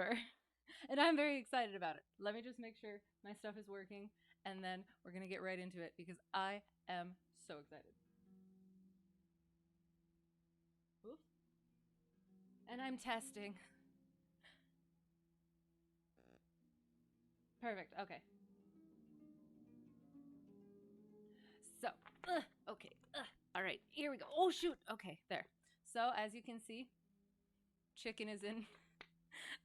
September. And I'm very excited about it. Let me just make sure my stuff is working, and then we're going to get right into it because I am so excited. Oops. And I'm testing. Perfect. Okay. So, okay. All right. Here we go. Oh, shoot. Okay. There. So, as you can see, Chicken is in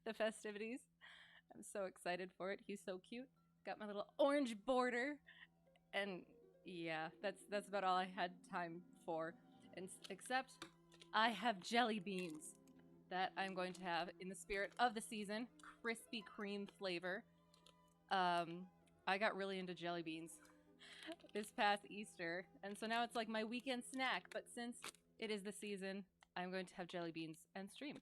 the festivities. I'm so excited for it. He's so cute. Got my little orange border. And yeah, that's about all I had time for. And except I have jelly beans that I'm going to have in the spirit of the season. Krispy Kreme flavor. I got really into jelly beans this past Easter, and so now it's like my weekend snack, but since it is the season, I'm going to have jelly beans and stream.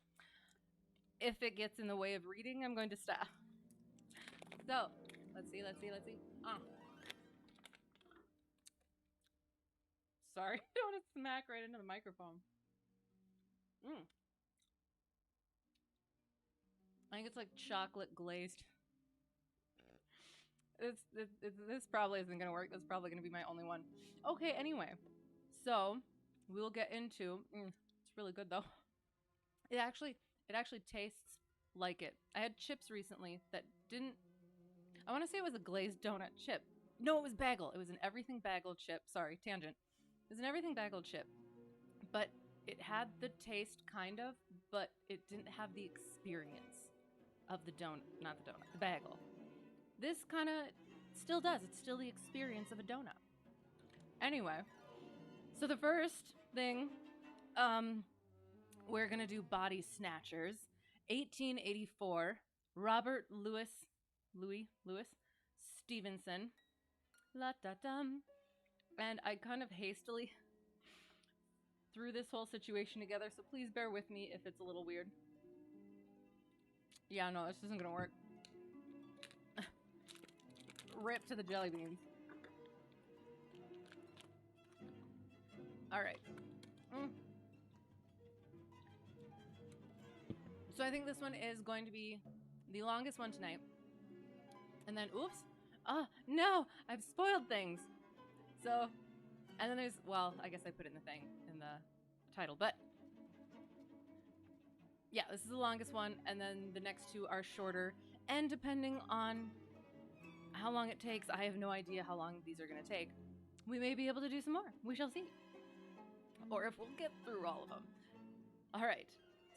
If it gets in the way of reading, I'm going to stop. So, let's see. Sorry, I don't want to smack right into the microphone. I think it's like chocolate glazed. This probably isn't going to work. That's probably going to be my only one. Okay, anyway. So, we'll get into... it's really good, though. It actually tastes like it. I had chips recently that didn't... I want to say it was a glazed donut chip. No, it was bagel. It was an everything bagel chip. Sorry, tangent. It was an everything bagel chip. But it had the taste, kind of, but it didn't have the experience of the donut. Not the donut, the bagel. This kind of still does. It's still the experience of a donut. Anyway, so the first thing, we're going to do Body-Snatchers. 1884, Robert Louis Stevenson. La-da-dum. And I kind of hastily threw this whole situation together, so please bear with me if it's a little weird. Yeah, no, this isn't going to work. Rip to the jelly beans. Alright. So I think this one is going to be the longest one tonight. And then, oops. Oh, no! I've spoiled things! So, and then there's, well, I guess I put it in the thing, in the title, but yeah, this is the longest one, and then the next two are shorter, and depending on how long it takes, I have no idea how long these are going to take. We may be able to do some more. We shall see. Or if we'll get through all of them. All right,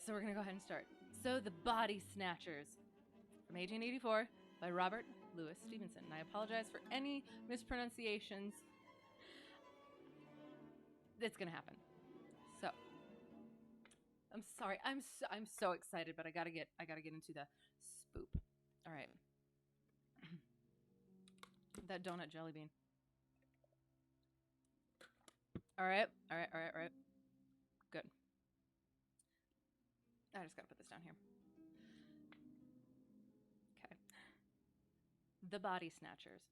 so we're going to go ahead and start. So, The Body-Snatchers from 1884 by Robert Louis Stevenson. And I apologize for any mispronunciations. It's going to happen. So, I'm sorry. I'm so excited, but I got to get into the SpOoP. All right. That donut jelly bean. All right. Good. I just gotta put this down here. Okay. The Body-Snatchers.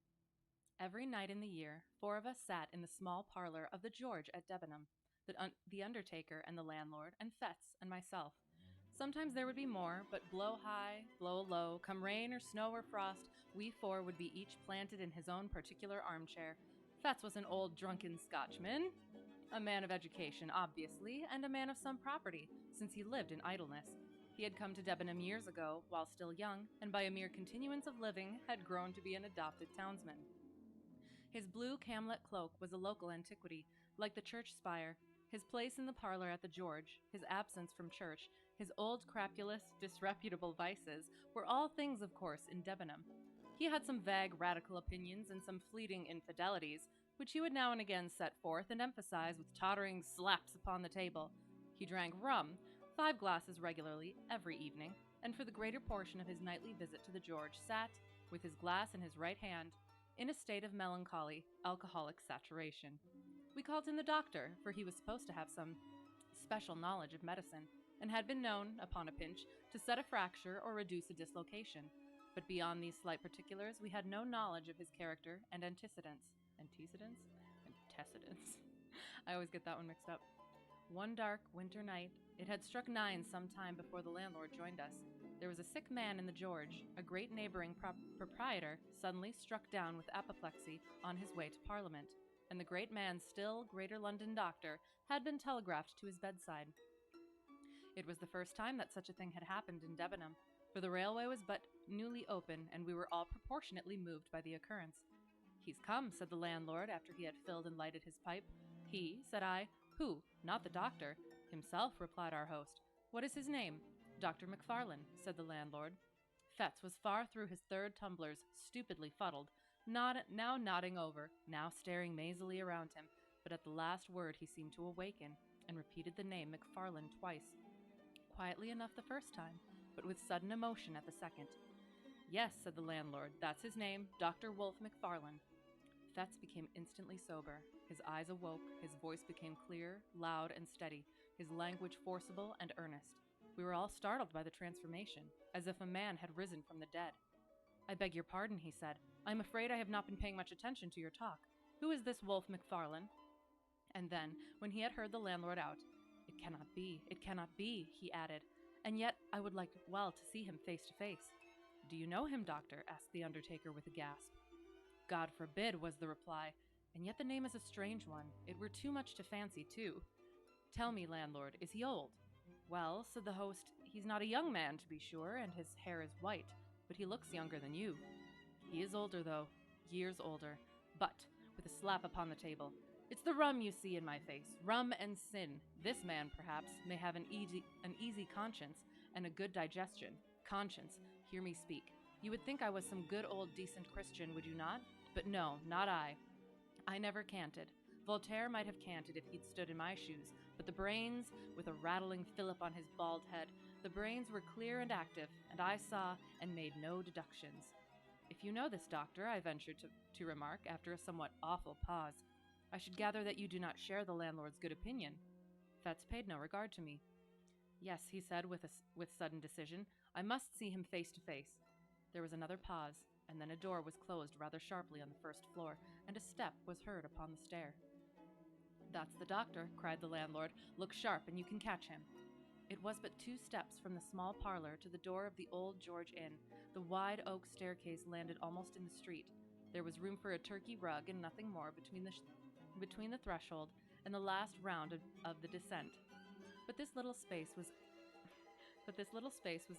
Every night in the year, 4 of us sat in the small parlor of the George at Debenham, the undertaker and the landlord, and Fetz and myself. Sometimes there would be more, but blow high, blow low, come rain or snow or frost, we 4 would be each planted in his own particular armchair. Fetz was an old drunken Scotchman, a man of education, obviously, and a man of some property, since he lived in idleness. He had come to Debenham years ago, while still young, and by a mere continuance of living had grown to be an adopted townsman. His blue camlet cloak was a local antiquity, like the church spire. His place in the parlor at the George, his absence from church, his old crapulous, disreputable vices, were all things, of course, in Debenham. He had some vague radical opinions and some fleeting infidelities, which he would now and again set forth and emphasize with tottering slaps upon the table. He drank rum, 5 glasses regularly, every evening, and for the greater portion of his nightly visit to the George sat, with his glass in his right hand, in a state of melancholy, alcoholic saturation. We called him the doctor, for he was supposed to have some special knowledge of medicine, and had been known, upon a pinch, to set a fracture or reduce a dislocation. But beyond these slight particulars, we had no knowledge of his character and antecedents. Antecedents? Antecedents. I always get that one mixed up. One dark winter night, it had struck 9 some time before the landlord joined us. There was a sick man in the George. A great neighbouring proprietor suddenly struck down with apoplexy on his way to Parliament, and the great man's still greater London doctor had been telegraphed to his bedside. It was the first time that such a thing had happened in Debenham, for the railway was but newly open, and we were all proportionately moved by the occurrence. "He's come," said the landlord, after he had filled and lighted his pipe. "He?" said I. "Who? Not the doctor?" "Himself," replied our host. "What is his name?" "Dr. McFarlane," said the landlord. Fetz was far through his third tumblers, stupidly fuddled, now nodding over, now staring mazily around him, but at the last word he seemed to awaken, and repeated the name McFarlane twice. Quietly enough the first time, but with sudden emotion at the second. "Yes," said the landlord, "that's his name, Dr. Wolfe McFarlane." Fetz became instantly sober. His eyes awoke, his voice became clear, loud, and steady, his language forcible and earnest. We were all startled by the transformation, as if a man had risen from the dead. "I beg your pardon," he said. "I am afraid I have not been paying much attention to your talk. Who is this Wolfe McFarlane?" And then, when he had heard the landlord out, "It cannot be," he added. "And yet I would like well to see him face to face." "Do you know him, doctor?" asked the undertaker with a gasp. "God forbid," was the reply. "And yet the name is a strange one. It were too much to fancy, too. Tell me, landlord, is he old?" "Well," said the host, "he's not a young man, to be sure, and his hair is white, but he looks younger than you." "He is older, though, years older. But," with a slap upon the table, "it's the rum you see in my face, rum and sin. This man, perhaps, may have an easy conscience and a good digestion. Conscience, hear me speak. You would think I was some good old decent Christian, would you not? But no, not I. I never canted. Voltaire might have canted if he'd stood in my shoes, but the brains, with a rattling fillip on his bald head, the brains were clear and active, and I saw and made no deductions." "If you know this, doctor," I ventured to remark, after a somewhat awful pause, "I should gather that you do not share the landlord's good opinion." Fetz paid no regard to me. "Yes," he said with sudden decision, "I must see him face to face." There was another pause, and then a door was closed rather sharply on the first floor, and a step was heard upon the stair. "That's the doctor," cried the landlord. "Look sharp, and you can catch him." It was but 2 steps from the small parlor to the door of the Old George Inn. The wide oak staircase landed almost in the street. There was room for a Turkey rug and nothing more between the threshold and the last round of the descent. But this little space was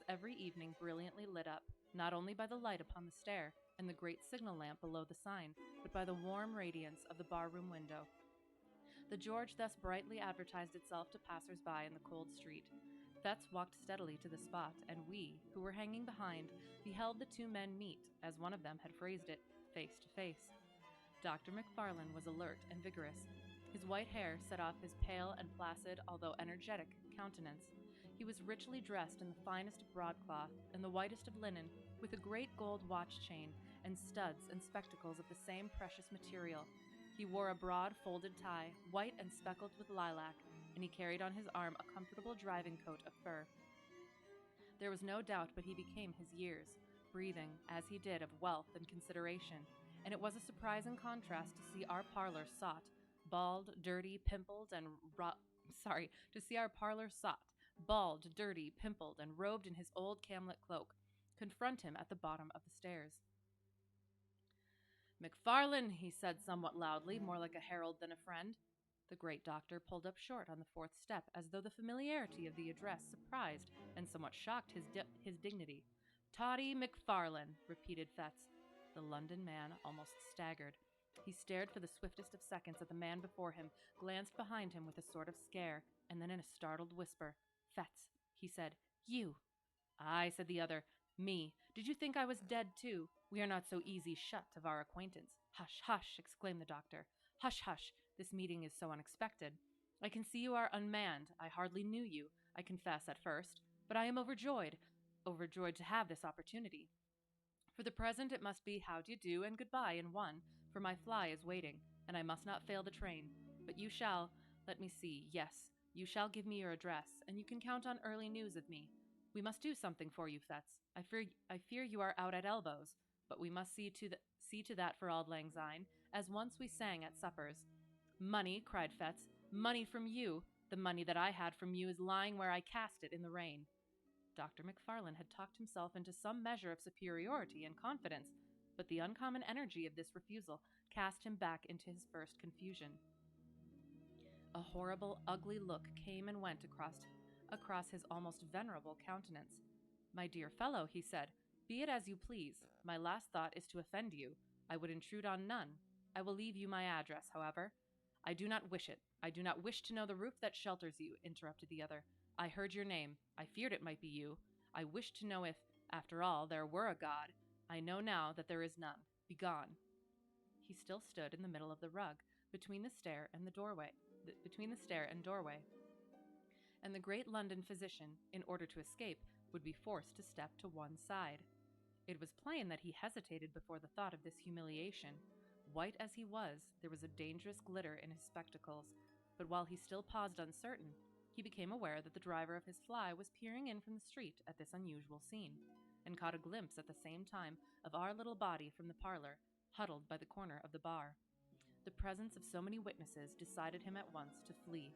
every evening brilliantly lit up, not only by the light upon the stair and the great signal lamp below the sign, but by the warm radiance of the bar-room window. The George thus brightly advertised itself to passers-by in the cold street. Fetz walked steadily to the spot, and we, who were hanging behind, beheld the 2 men meet, as one of them had phrased it, face to face. Dr. McFarlane was alert and vigorous. His white hair set off his pale and placid, although energetic, countenance. He was richly dressed in the finest of broadcloth and the whitest of linen, with a great gold watch chain, and studs and spectacles of the same precious material. He wore a broad folded tie, white and speckled with lilac, and he carried on his arm a comfortable driving coat of fur. There was no doubt but he became his years, breathing, as he did, of wealth and consideration, and it was a surprising contrast to see our parlor sot, bald, dirty, pimpled, and robed in his old camlet cloak, confront him at the bottom of the stairs. "McFarlane," he said somewhat loudly, more like a herald than a friend. The great doctor pulled up short on the 4th step, as though the familiarity of the address surprised and somewhat shocked his dignity. "Toddy McFarlane," repeated Fetz. The London man almost staggered. He stared for the swiftest of seconds at the man before him, glanced behind him with a sort of scare, and then in a startled whisper, "Fetz," he said, "you." "Aye," said the other, "me. Did you think I was dead, too? We are not so easy shut of our acquaintance." "Hush, hush," exclaimed the doctor. "Hush, hush. This meeting is so unexpected. I can see you are unmanned. I hardly knew you, I confess, at first, but I am overjoyed to have this opportunity. For the present it must be how d'ye do and goodbye in one, for my fly is waiting, and I must not fail the train. But you shall, let me see, yes, you shall give me your address, and you can count on early news of me. We must do something for you, Fetz. I fear you are out at elbows, but we must see to that for auld lang syne, as once we sang at suppers." "Money," cried Fetz, "money from you! The money that I had from you is lying where I cast it in the rain." Dr. McFarlane had talked himself into some measure of superiority and confidence, but the uncommon energy of this refusal cast him back into his first confusion. A horrible, ugly look came and went across his almost venerable countenance. "My dear fellow," he said, "be it as you please. My last thought is to offend you. I would intrude on none. I will leave you my address, however." "I do not wish it. I do not wish to know the roof that shelters you," interrupted the other. "I heard your name. I feared it might be you. I wished to know if, after all, there were a God. I know now that there is none. Begone." He still stood in the middle of the rug, between the stair and doorway, and the great London physician, in order to escape, would be forced to step to one side. It was plain that he hesitated before the thought of this humiliation. White as he was, there was a dangerous glitter in his spectacles, but while he still paused uncertain, he became aware that the driver of his fly was peering in from the street at this unusual scene, and caught a glimpse at the same time of our little body from the parlor, huddled by the corner of the bar. The presence of so many witnesses decided him at once to flee.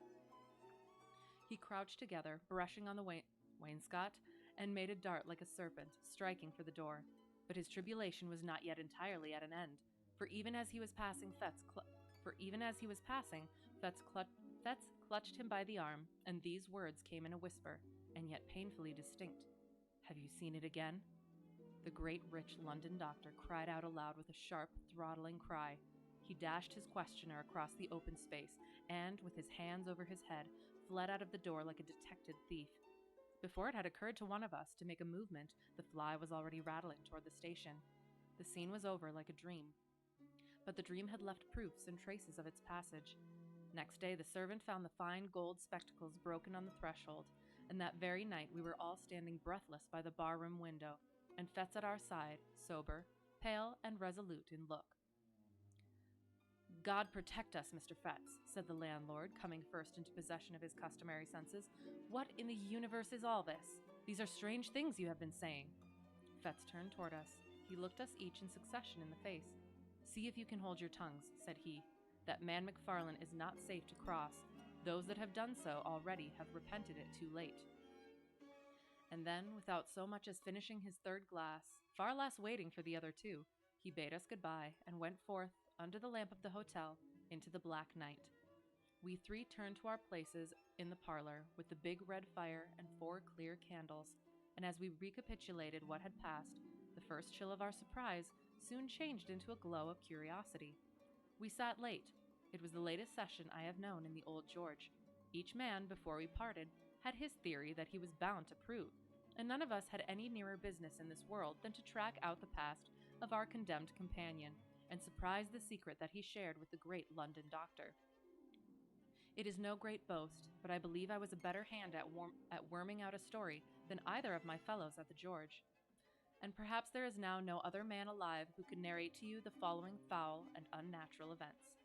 He crouched together, brushing on the wainscot, and made a dart like a serpent, striking for the door. But his tribulation was not yet entirely at an end, for even as he was passing, Fetz clutched him by the arm, and these words came in a whisper, and yet painfully distinct: "Have you seen it again?" The great rich London doctor cried out aloud with a sharp, throttling cry. He dashed his questioner across the open space, and, with his hands over his head, fled out of the door like a detected thief. Before it had occurred to one of us to make a movement, the fly was already rattling toward the station. The scene was over like a dream, but the dream had left proofs and traces of its passage. Next day, the servant found the fine gold spectacles broken on the threshold, and that very night we were all standing breathless by the barroom window, and Fetz at our side, sober, pale, and resolute in look. "God protect us, Mr. Fetz," said the landlord, coming first into possession of his customary senses. "What in the universe is all this? These are strange things you have been saying." Fetz turned toward us. He looked us each in succession in the face. "See if you can hold your tongues," said he. "That man McFarlane is not safe to cross. Those that have done so already have repented it too late." And then, without so much as finishing his third glass, far less waiting for the other two, he bade us goodbye and went forth, under the lamp of the hotel, into the black night. We three turned to our places in the parlor, with the big red fire and 4 clear candles, and as we recapitulated what had passed, the first chill of our surprise soon changed into a glow of curiosity. We sat late. It was the latest session I have known in the Old George. Each man, before we parted, had his theory that he was bound to prove, and none of us had any nearer business in this world than to track out the past of our condemned companion, and surprise the secret that he shared with the great London doctor. It is no great boast, but I believe I was a better hand at worming out a story than either of my fellows at the George. And perhaps there is now no other man alive who could narrate to you the following foul and unnatural events.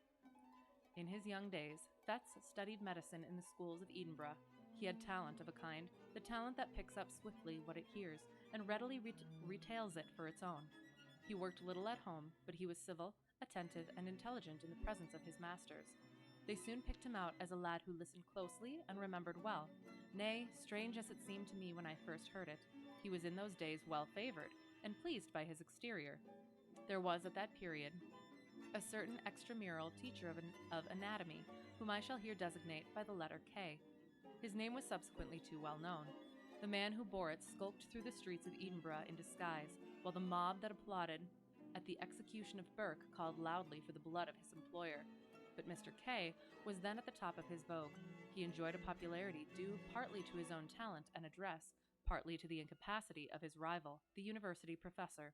In his young days, Fetz studied medicine in the schools of Edinburgh. He had talent of a kind, the talent that picks up swiftly what it hears and readily retails it for its own. He worked little at home, but he was civil, attentive, and intelligent in the presence of his masters. They soon picked him out as a lad who listened closely and remembered well. Nay, strange as it seemed to me when I first heard it, he was in those days well favored and pleased by his exterior. There was at that period a certain extramural teacher of anatomy, whom I shall here designate by the letter K. His name was subsequently too well known. The man who bore it skulked through the streets of Edinburgh in disguise, while the mob that applauded at the execution of Burke called loudly for the blood of his employer. But Mr. K was then at the top of his vogue. He enjoyed a popularity due partly to his own talent and address, partly to the incapacity of his rival, the university professor.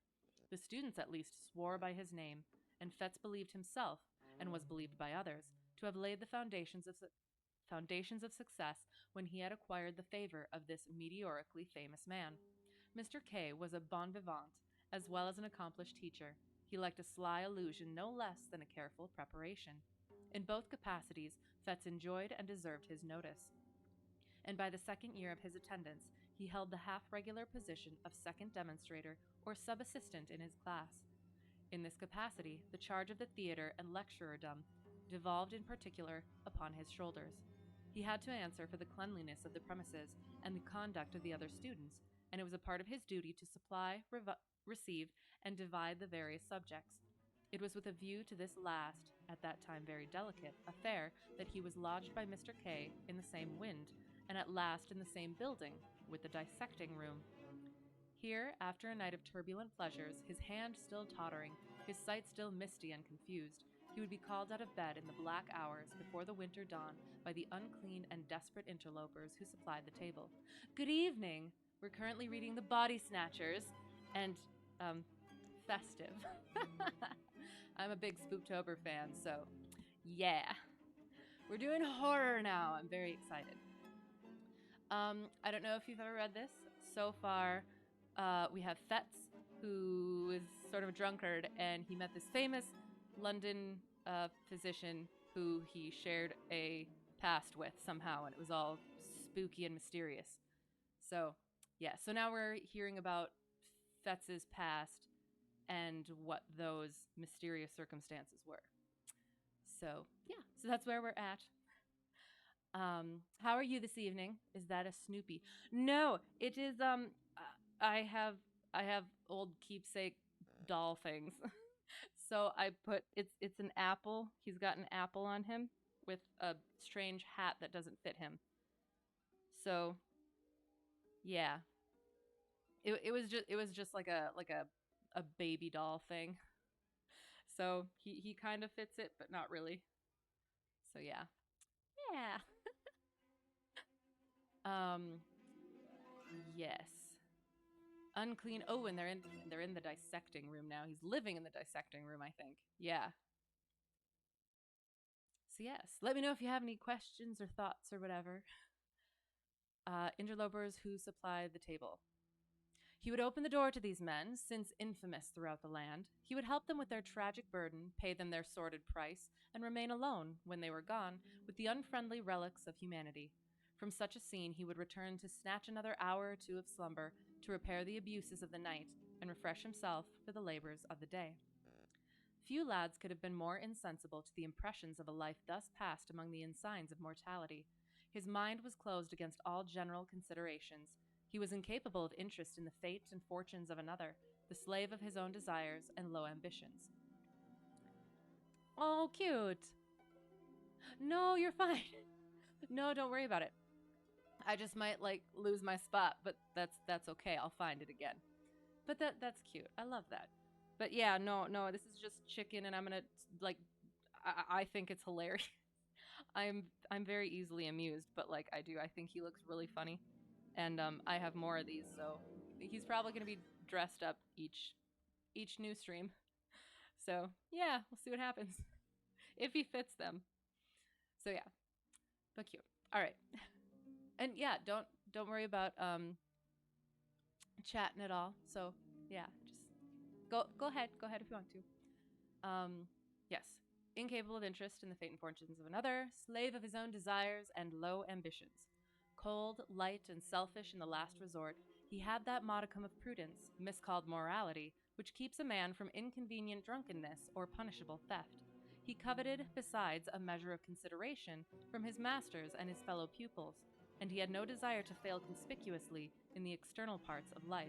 The students at least swore by his name, and Fetz believed himself, and was believed by others, to have laid the foundations of success when he had acquired the favor of this meteorically famous man. Mr. K was a bon vivant, as well as an accomplished teacher. He liked a sly allusion no less than a careful preparation. In both capacities, Fetz enjoyed and deserved his notice. And by the second year of his attendance, he held the half-regular position of second demonstrator or sub-assistant in his class. In this capacity, the charge of the theater and lecturerdom devolved in particular upon his shoulders. He had to answer for the cleanliness of the premises and the conduct of the other students, and it was a part of his duty to supply, receive, and divide the various subjects. It was with a view to this last, at that time very delicate, affair that he was lodged by Mr. K in the same wind, and at last in the same building, with the dissecting room. Here, after a night of turbulent pleasures, his hand still tottering, his sight still misty and confused, he would be called out of bed in the black hours before the winter dawn by the unclean and desperate interlopers who supplied the table. Good evening! We're currently reading the Body-Snatchers, and, festive. I'm a big SpOoPtober fan, so yeah. We're doing horror now. I'm very excited. I don't know if you've ever read this. So far, we have Fetz, who is sort of a drunkard, and he met this famous London physician who he shared a past with somehow, and it was all spooky and mysterious. So, yeah, so now we're hearing about Fetz's past and what those mysterious circumstances were. So, yeah, so that's where we're at. How are you this evening? Is that a Snoopy? No, it is, I have old keepsake doll things. So I put, it's an apple. He's got an apple on him with a strange hat that doesn't fit him. So, yeah. It was just like a baby doll thing. So he kind of fits it, but not really. So yeah. Yeah. Yes. Unclean. Oh, and they're in the dissecting room now. He's living in the dissecting room, I think. Yeah. So yes, let me know if you have any questions or thoughts or whatever. Interlopers who supplied the table. He would open the door to these men, since infamous throughout the land. He would help them with their tragic burden, pay them their sordid price, and remain alone, when they were gone, with the unfriendly relics of humanity. From such a scene he would return to snatch another hour or two of slumber, to repair the abuses of the night, and refresh himself for the labors of the day. Few lads could have been more insensible to the impressions of a life thus passed among the ensigns of mortality. His mind was closed against all general considerations. He was incapable of interest in the fate and fortunes of another, the slave of his own desires and low ambitions. Oh, cute. No, you're fine. No, don't worry about it. I just might lose my spot, but that's okay. I'll find it again. But that's cute. I love that. But yeah, no, this is just chicken, and I'm gonna I think it's hilarious. I'm very easily amused, but I think he looks really funny. And I have more of these, so he's probably going to be dressed up each new stream. So yeah, we'll see what happens if he fits them. So yeah, but cute. All right, and yeah, don't worry about chatting at all. So yeah, just go ahead if you want to. Yes, incapable of interest in the fate and fortunes of another, slave of his own desires and low ambitions. Cold, light, and selfish in the last resort, he had that modicum of prudence, miscalled morality, which keeps a man from inconvenient drunkenness or punishable theft. He coveted, besides, a measure of consideration from his masters and his fellow pupils, and he had no desire to fail conspicuously in the external parts of life.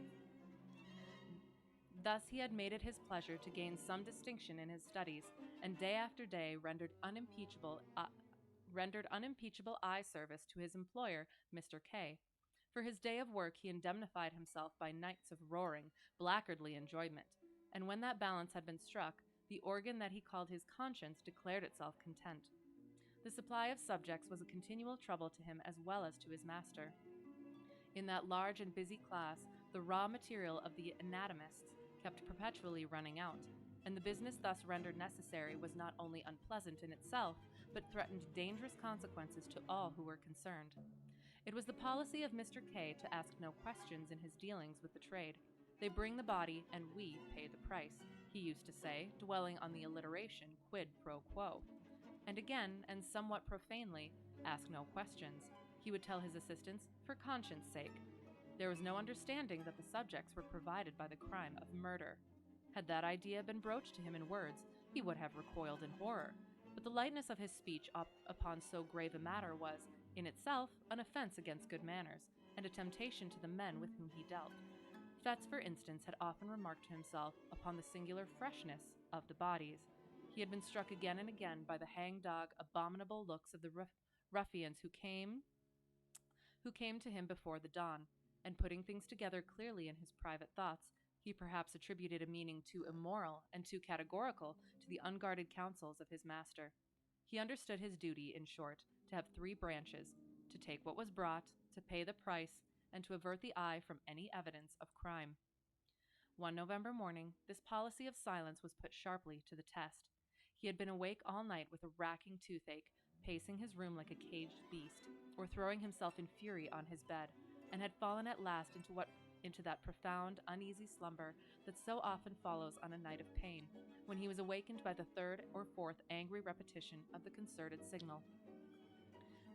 Thus he had made it his pleasure to gain some distinction in his studies, and day after day rendered unimpeachable eye service to his employer, Mr. K. For his day of work he indemnified himself by nights of roaring, blackguardly enjoyment, and when that balance had been struck, the organ that he called his conscience declared itself content. The supply of subjects was a continual trouble to him as well as to his master. In that large and busy class, the raw material of the anatomists kept perpetually running out, and the business thus rendered necessary was not only unpleasant in itself, but threatened dangerous consequences to all who were concerned. It was the policy of Mr. K to ask no questions in his dealings with the trade. They bring the body, and we pay the price, he used to say, dwelling on the alliteration quid pro quo. And again, and somewhat profanely, ask no questions. He would tell his assistants, for conscience' sake. There was no understanding that the subjects were provided by the crime of murder. Had that idea been broached to him in words, he would have recoiled in horror. But the lightness of his speech upon so grave a matter was, in itself, an offense against good manners, and a temptation to the men with whom he dealt. Fetz, for instance, had often remarked to himself upon the singular freshness of the bodies. He had been struck again and again by the hang-dog, abominable looks of the ruffians who came to him before the dawn, and putting things together clearly in his private thoughts, he perhaps attributed a meaning too immoral and too categorical to the unguarded counsels of his master. He understood his duty, in short, to have three branches: to take what was brought, to pay the price, and to avert the eye from any evidence of crime. One November morning, this policy of silence was put sharply to the test. He had been awake all night with a racking toothache, pacing his room like a caged beast, or throwing himself in fury on his bed, and had fallen at last into that profound, uneasy slumber that so often follows on a night of pain, when he was awakened by the third or fourth angry repetition of the concerted signal.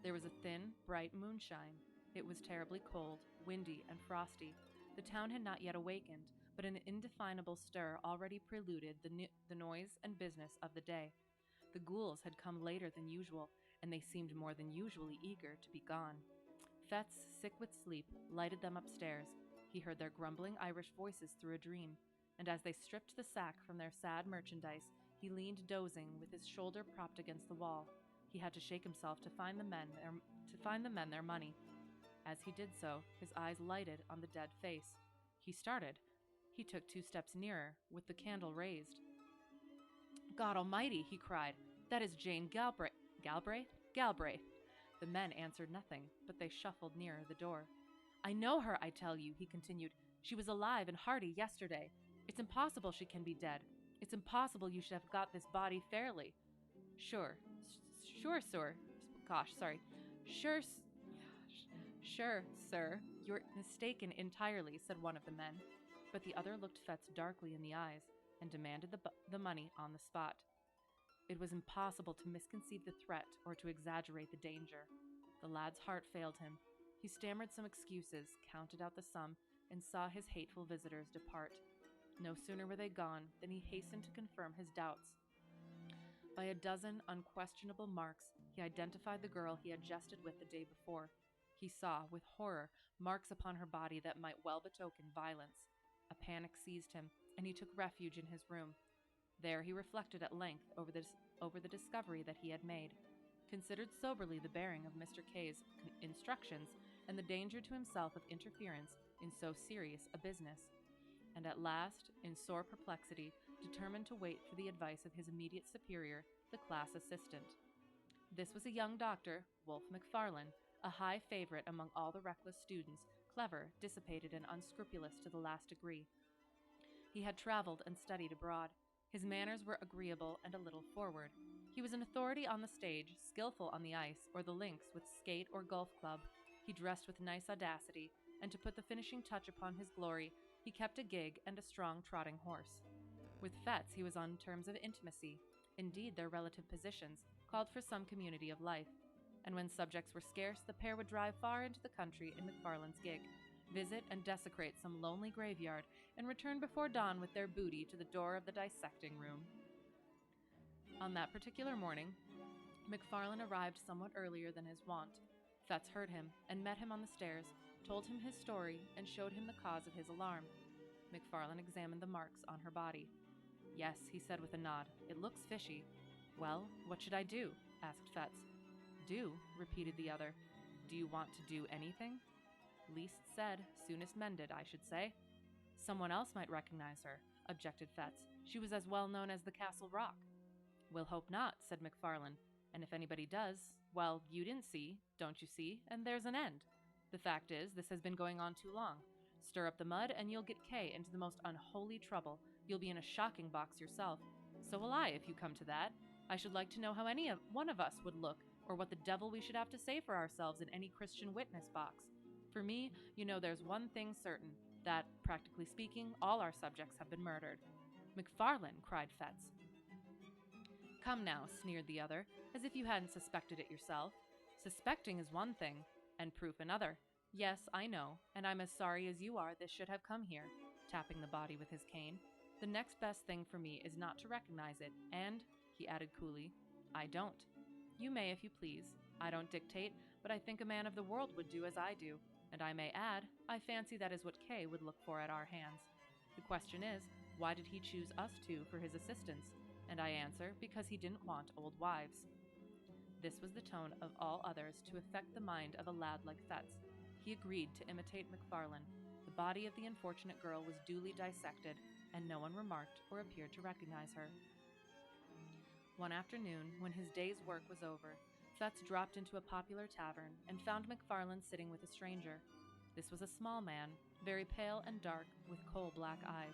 There was a thin, bright moonshine. It was terribly cold, windy, and frosty. The town had not yet awakened, but an indefinable stir already preluded the noise and business of the day. The ghouls had come later than usual, and they seemed more than usually eager to be gone. Fetz, sick with sleep, lighted them upstairs. He heard their grumbling Irish voices through a dream, and as they stripped the sack from their sad merchandise, he leaned dozing, with his shoulder propped against the wall. He had to shake himself to find the men their money. As he did so, his eyes lighted on the dead face. He started. He took 2 steps nearer, with the candle raised. "God Almighty!" he cried. "That is Jane Galbraith." Galbraith. The men answered nothing, but they shuffled nearer the door. "I know her, I tell you," he continued. "She was alive and hearty yesterday. It's impossible she can be dead. It's impossible you should have got this body fairly." Sure, sir. Sure, sir. You're mistaken entirely," said one of the men. But the other looked Fetz darkly in the eyes and demanded the money on the spot. It was impossible to misconceive the threat or to exaggerate the danger. The lad's heart failed him. He stammered some excuses, counted out the sum, and saw his hateful visitors depart. No sooner were they gone than he hastened to confirm his doubts. By a dozen unquestionable marks, he identified the girl he had jested with the day before. He saw, with horror, marks upon her body that might well betoken violence. A panic seized him, and he took refuge in his room. There he reflected at length over the discovery that he had made, considered soberly the bearing of Mr. K's instructions, and the danger to himself of interference in so serious a business, and at last, in sore perplexity, determined to wait for the advice of his immediate superior, the class assistant. This was a young doctor, Wolfe McFarlane, a high favorite among all the reckless students, clever, dissipated, and unscrupulous to the last degree. He had traveled and studied abroad. His manners were agreeable and a little forward. He was an authority on the stage, skillful on the ice or the links with skate or golf club. He dressed with nice audacity, and to put the finishing touch upon his glory, he kept a gig and a strong trotting horse. With Fetz he was on terms of intimacy. Indeed, their relative positions called for some community of life, and when subjects were scarce, the pair would drive far into the country in McFarlane's gig, visit and desecrate some lonely graveyard, and return before dawn with their booty to the door of the dissecting room. On that particular morning, McFarlane arrived somewhat earlier than his wont. Fetz heard him, and met him on the stairs, told him his story, and showed him the cause of his alarm. McFarlane examined the marks on her body. "Yes," he said with a nod, "it looks fishy." "Well, what should I do?" asked Fetz. "Do?" repeated the other. "Do you want to do anything?" "Least said, soonest mended, I should say." "Someone else might recognize her," objected Fetz. "She was as well known as the Castle Rock." "We'll hope not," said McFarlane. "And if anybody does, well, you didn't see, don't you see, and there's an end. The fact is, this has been going on too long. Stir up the mud, and you'll get Kay into the most unholy trouble. You'll be in a shocking box yourself. So will I, if you come to that. I should like to know how one of us would look, or what the devil we should have to say for ourselves in any Christian witness box. For me, you know there's one thing certain, that, practically speaking, all our subjects have been murdered." "McFarlane!" cried Fetz. "Come now," sneered the other, "as if you hadn't suspected it yourself. Suspecting is one thing, and proof another. Yes, I know, and I'm as sorry as you are this should have come here," tapping the body with his cane. "The next best thing for me is not to recognize it, and," he added coolly, "I don't. You may if you please. I don't dictate, but I think a man of the world would do as I do. And I may add, I fancy that is what Kay would look for at our hands. The question is, why did he choose us two for his assistants? And I answer, because he didn't want old wives. This was the tone of all others to affect the mind of a lad like Fetz. He agreed to imitate McFarlane. The body of the unfortunate girl was duly dissected, and no one remarked or appeared to recognize her. One afternoon, when his day's work was over, Fetz dropped into a popular tavern and found McFarlane sitting with a stranger. This was a small man, very pale and dark, with coal-black eyes.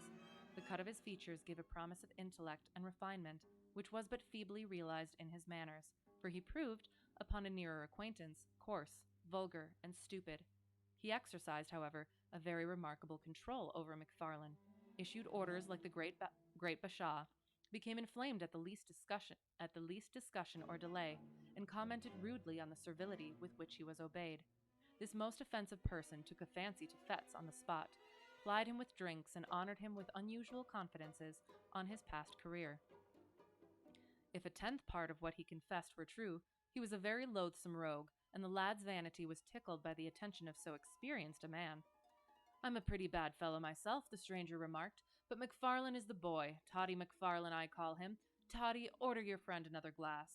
The cut of his features gave a promise of intellect and refinement, which was but feebly realized in his manners, for he proved, upon a nearer acquaintance, coarse, vulgar, and stupid. He exercised, however, a very remarkable control over McFarlane, issued orders like the great Bashaw, became inflamed at the least discussion or delay, and commented rudely on the servility with which he was obeyed. This most offensive person took a fancy to Fetz on the spot, plied him with drinks, and honored him with unusual confidences on his past career. If a tenth part of what he confessed were true, he was a very loathsome rogue, and the lad's vanity was tickled by the attention of so experienced a man. I'm a pretty bad fellow myself, the stranger remarked, but McFarlane is the boy. Toddy McFarlane, I call him. Toddy, order your friend another glass.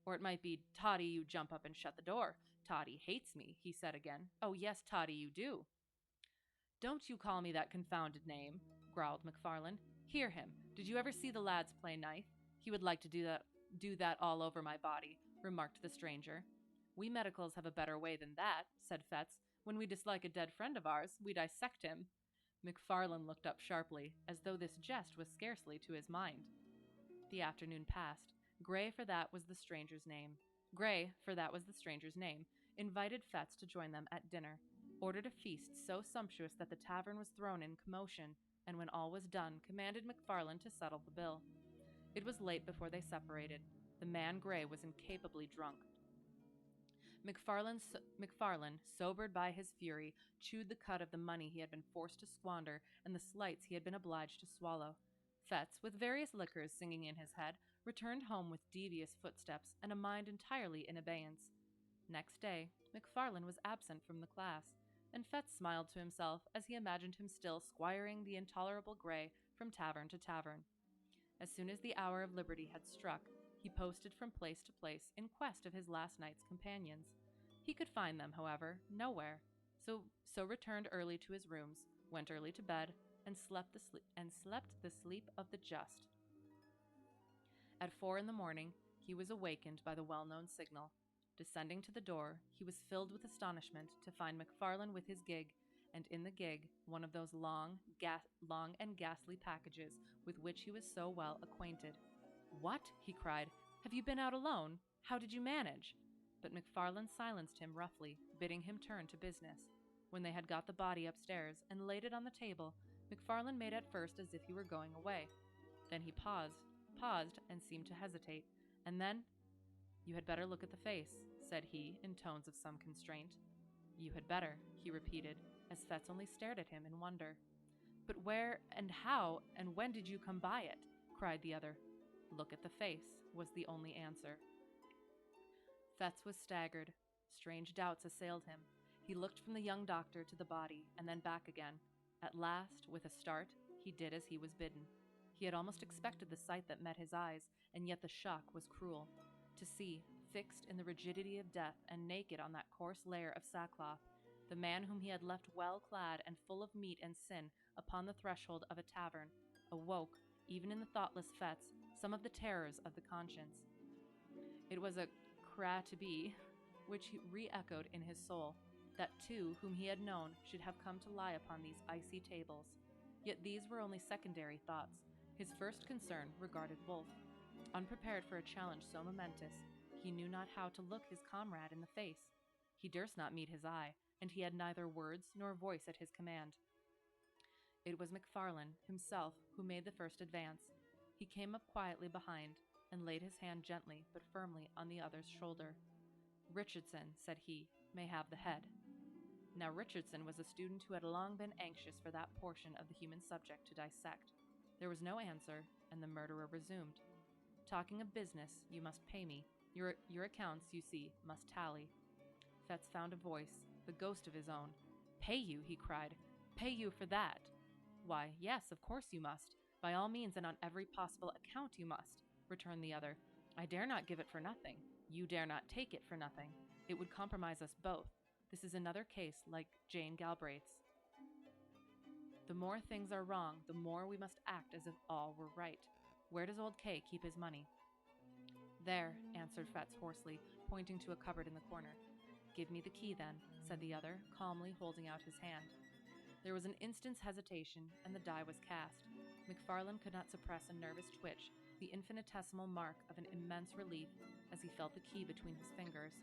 Or it might be, Toddy, you jump up and shut the door. Toddy hates me, he said again. Oh, yes, Toddy, you do. Don't you call me that confounded name, growled McFarlane. Hear him. Did you ever see the lads play knife? He would like to do that all over my body, remarked the stranger. We medicals have a better way than that, said Fetz. When we dislike a dead friend of ours, we dissect him. McFarlane looked up sharply, as though this jest was scarcely to his mind. The afternoon passed. Gray, for that was the stranger's name, invited Fetz to join them at dinner, ordered a feast so sumptuous that the tavern was thrown in commotion, and when all was done, commanded McFarlane to settle the bill. It was late before they separated. The man Gray was incapably drunk. McFarlane, sobered by his fury, chewed the cud of the money he had been forced to squander and the slights he had been obliged to swallow. Fetz, with various liquors singing in his head, returned home with devious footsteps and a mind entirely in abeyance. Next day, McFarlane was absent from the class, and Fetz smiled to himself as he imagined him still squiring the intolerable Gray from tavern to tavern. As soon as the hour of liberty had struck, he posted from place to place in quest of his last night's companions. He could find them, however, nowhere, so returned early to his rooms, went early to bed, and slept the sleep of the just. At 4 a.m, he was awakened by the well-known signal. Descending to the door, he was filled with astonishment to find McFarlane with his gig, and in the gig one of those long and ghastly packages with which he was so well acquainted. "What?" he cried. "Have you been out alone? How did you manage?" But McFarlane silenced him roughly, bidding him turn to business. When they had got the body upstairs and laid it on the table, McFarlane made at first as if he were going away. Then he paused and seemed to hesitate, and then, "You had better look at the face," said he, in tones of some constraint. "You had better," he repeated, as Fetz only stared at him in wonder. "But where and how and when did you come by it?" cried the other. "Look at the face," was the only answer. Fetz was staggered. Strange doubts assailed him. He looked from the young doctor to the body, and then back again. At last, with a start, he did as he was bidden. He had almost expected the sight that met his eyes, and yet the shock was cruel. To see, fixed in the rigidity of death and naked on that coarse layer of sackcloth, the man whom he had left well clad and full of meat and sin upon the threshold of a tavern, awoke, even in the thoughtless Fetz, some of the terrors of the conscience. It was a cry to be which re-echoed in his soul, that two whom he had known should have come to lie upon these icy tables. Yet these were only secondary thoughts. His first concern regarded Wolfe. Unprepared for a challenge so momentous, he knew not how to look his comrade in the face. He durst not meet his eye, and he had neither words nor voice at his command. It was McFarlane himself who made the first advance. He came up quietly behind, and laid his hand gently but firmly on the other's shoulder. "Richardson," said he, "may have the head." Now Richardson was a student who had long been anxious for that portion of the human subject to dissect. There was no answer, and the murderer resumed. "Talking of business, you must pay me. Your accounts, you see, must tally." Fetz found a voice, the ghost of his own. Pay you, he cried. Pay you for that. Why, yes, of course you must. By all means and on every possible account you must, returned the other. I dare not give it for nothing. You dare not take it for nothing. It would compromise us both. This is another case like Jane Galbraith's. The more things are wrong, the more we must act as if all were right. Where does old K keep his money? There, answered Fetz hoarsely, pointing to a cupboard in the corner. Give me the key, then, said the other, calmly holding out his hand. There was an instant's hesitation, and the die was cast. McFarlane could not suppress a nervous twitch, the infinitesimal mark of an immense relief, as he felt the key between his fingers.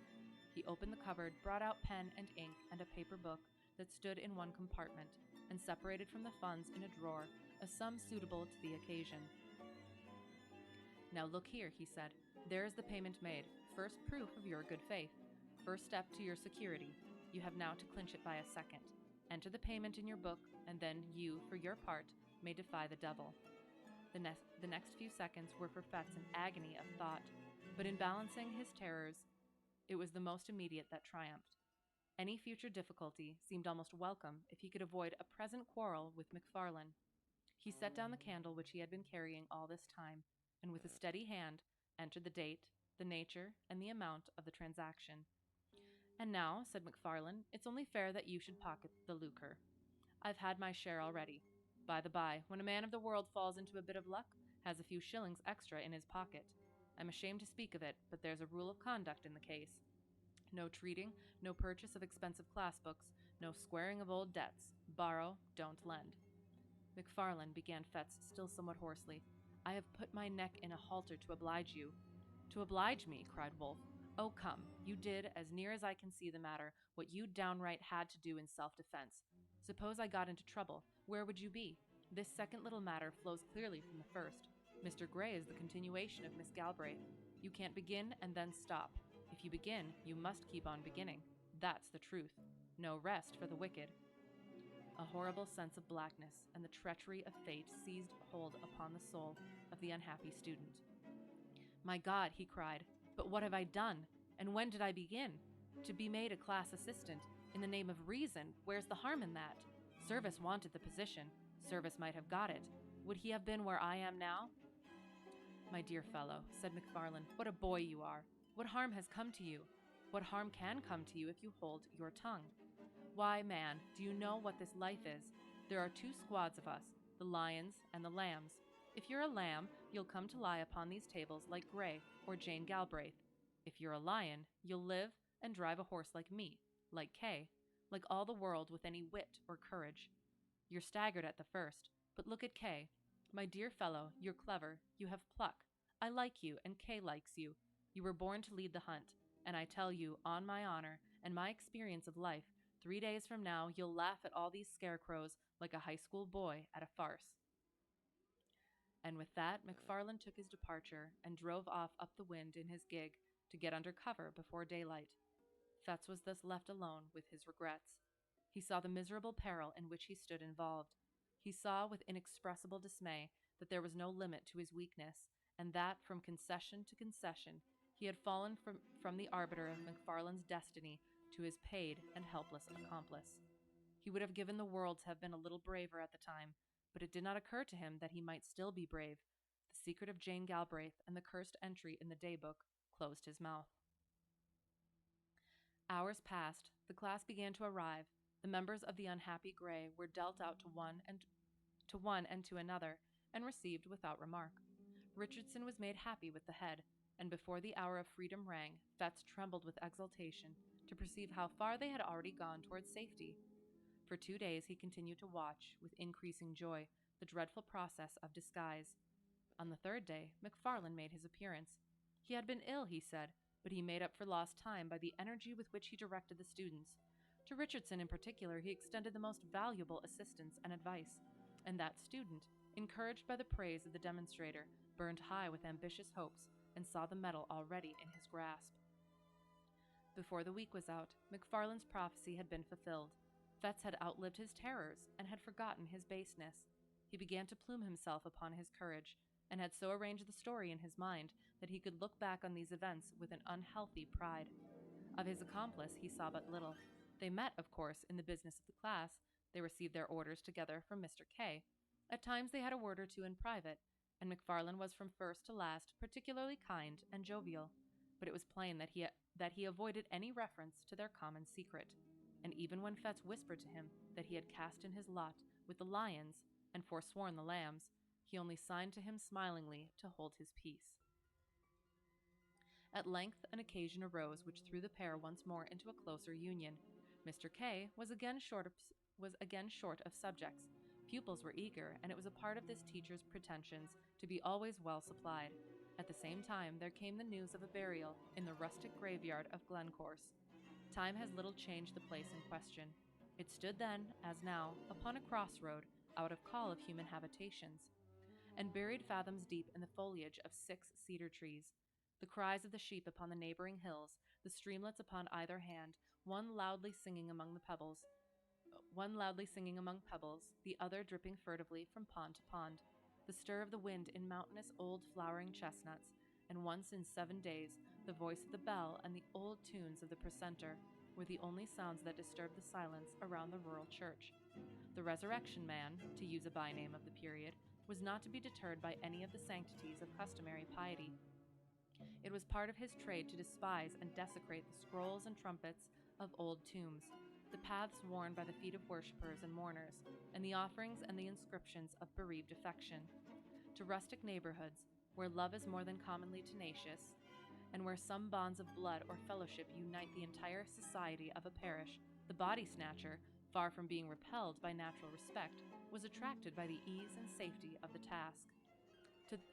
He opened the cupboard, brought out pen and ink and a paper book that stood in one compartment, and separated from the funds in a drawer a sum suitable to the occasion. Now look here, he said. There is the payment made. First proof of your good faith. First step to your security. You have now to clinch it by a second. Enter the payment in your book, and then you, for your part, may defy the devil. The next few seconds were for Fetz an agony of thought, but in balancing his terrors, it was the most immediate that triumphed. Any future difficulty seemed almost welcome if he could avoid a present quarrel with McFarlane. He set down the candle which he had been carrying all this time, and with a steady hand entered the date, the nature, and the amount of the transaction. And now, said McFarlane, it's only fair that you should pocket the lucre. I've had my share already. By the by, when a man of the world falls into a bit of luck, has a few shillings extra in his pocket. I'm ashamed to speak of it, but there's a rule of conduct in the case. No treating, no purchase of expensive class books, no squaring of old debts. Borrow, don't lend. McFarlane, began Fetz, still somewhat hoarsely, I have put my neck in a halter to oblige you. To oblige me, cried Wolfe. Oh, come, you did, as near as I can see the matter, what you downright had to do in self-defense. Suppose I got into trouble, where would you be? This second little matter flows clearly from the first. Mr. Gray is the continuation of Miss Galbraith. You can't begin and then stop. If you begin, you must keep on beginning. That's the truth. No rest for the wicked. A horrible sense of blackness and the treachery of fate seized hold upon the soul of the unhappy student. My God, he cried, but what have I done? And when did I begin? To be made a class assistant, in the name of reason, where's the harm in that? Service wanted the position. Service might have got it. Would he have been where I am now? My dear fellow, said McFarlane, what a boy you are. What harm has come to you? What harm can come to you if you hold your tongue? Why, man, do you know what this life is? There are two squads of us, the lions and the lambs. If you're a lamb, you'll come to lie upon these tables like Gray or Jane Galbraith. If you're a lion, you'll live and drive a horse like me, like Kay, like all the world with any wit or courage. You're staggered at the first, but look at Kay. My dear fellow, you're clever, you have pluck. I like you, and Kay likes you. You were born to lead the hunt, and I tell you, on my honor and my experience of life, 3 days from now you'll laugh at all these scarecrows like a high school boy at a farce. And with that, McFarlane took his departure and drove off up the wind in his gig to get under cover before daylight. Fetz was thus left alone with his regrets. He saw the miserable peril in which he stood involved. He saw with inexpressible dismay that there was no limit to his weakness, and that from concession to concession he had fallen from the arbiter of McFarlane's destiny to his paid and helpless accomplice. He would have given the world to have been a little braver at the time, but it did not occur to him that he might still be brave. The secret of Jane Galbraith and the cursed entry in the daybook closed his mouth. Hours passed. The class began to arrive. The members of the unhappy Gray were dealt out to one and to another, and received without remark. Richardson was made happy with the head, and before the hour of freedom rang, Fetz trembled with exultation to perceive how far they had already gone towards safety. For 2 days he continued to watch, with increasing joy, the dreadful process of disguise. On the 3rd day, McFarlane made his appearance. He had been ill, he said, but he made up for lost time by the energy with which he directed the students. To Richardson in particular he extended the most valuable assistance and advice, and that student, encouraged by the praise of the demonstrator, burned high with ambitious hopes and saw the medal already in his grasp. Before the week was out, McFarlane's prophecy had been fulfilled. Fetz had outlived his terrors and had forgotten his baseness. He began to plume himself upon his courage, and had so arranged the story in his mind that he could look back on these events with an unhealthy pride. Of his accomplice he saw but little. They met, of course, in the business of the class. They received their orders together from Mr. K. At times they had a word or two in private, and McFarlane was from first to last particularly kind and jovial, but it was plain that he avoided any reference to their common secret, and even when Fetz whispered to him that he had cast in his lot with the lions and forsworn the lambs, he only signed to him smilingly to hold his peace. At length an occasion arose which threw the pair once more into a closer union. Mr. K. was again short of subjects. Pupils were eager, and it was a part of this teacher's pretensions to be always well supplied. At the same time there came the news of a burial in the rustic graveyard of Glencorse. Time has little changed the place in question. It stood then, as now, upon a crossroad, out of call of human habitations, and buried fathoms deep in the foliage of 6 cedar trees. The cries of the sheep upon the neighboring hills, the streamlets upon either hand, one loudly singing among pebbles, the other dripping furtively from pond to pond, the stir of the wind in mountainous old flowering chestnuts, and once in 7 days the voice of the bell and the old tunes of the precentor were the only sounds that disturbed the silence around the rural church. The Resurrection Man, to use a byname of the period, was not to be deterred by any of the sanctities of customary piety. It was part of his trade to despise and desecrate the scrolls and trumpets of old tombs, the paths worn by the feet of worshippers and mourners, and the offerings and the inscriptions of bereaved affection. To rustic neighborhoods, where love is more than commonly tenacious, and where some bonds of blood or fellowship unite the entire society of a parish, the body-snatcher, far from being repelled by natural respect, was attracted by the ease and safety of the task.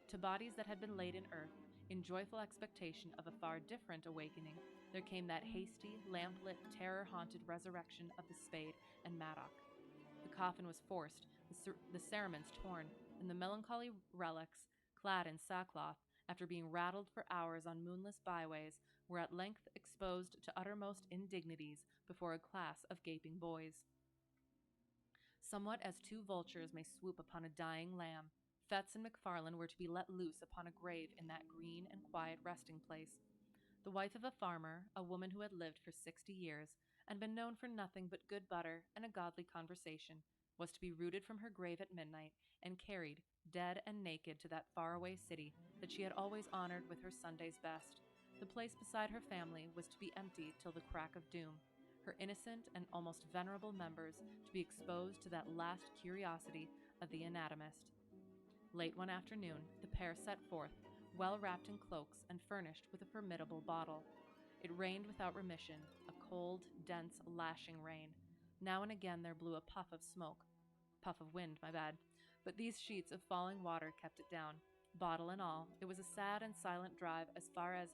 To bodies that had been laid in earth, in joyful expectation of a far different awakening, there came that hasty, lamp-lit, terror-haunted resurrection of the spade and mattock. The coffin was forced, the cerements torn, and the melancholy relics, clad in sackcloth, after being rattled for hours on moonless byways, were at length exposed to uttermost indignities before a class of gaping boys. Somewhat as 2 vultures may swoop upon a dying lamb, Fetz and McFarlane were to be let loose upon a grave in that green and quiet resting place. The wife of a farmer, a woman who had lived for 60 years, and been known for nothing but good butter and a godly conversation, was to be rooted from her grave at midnight and carried, dead and naked, to that faraway city that she had always honored with her Sunday's best. The place beside her family was to be empty till the crack of doom, her innocent and almost venerable members to be exposed to that last curiosity of the anatomist. Late one afternoon, the pair set forth, well wrapped in cloaks and furnished with a formidable bottle. It rained without remission, a cold, dense, lashing rain. Now and again there blew a puff of wind, but these sheets of falling water kept it down. Bottle and all, it was a sad and silent drive as far as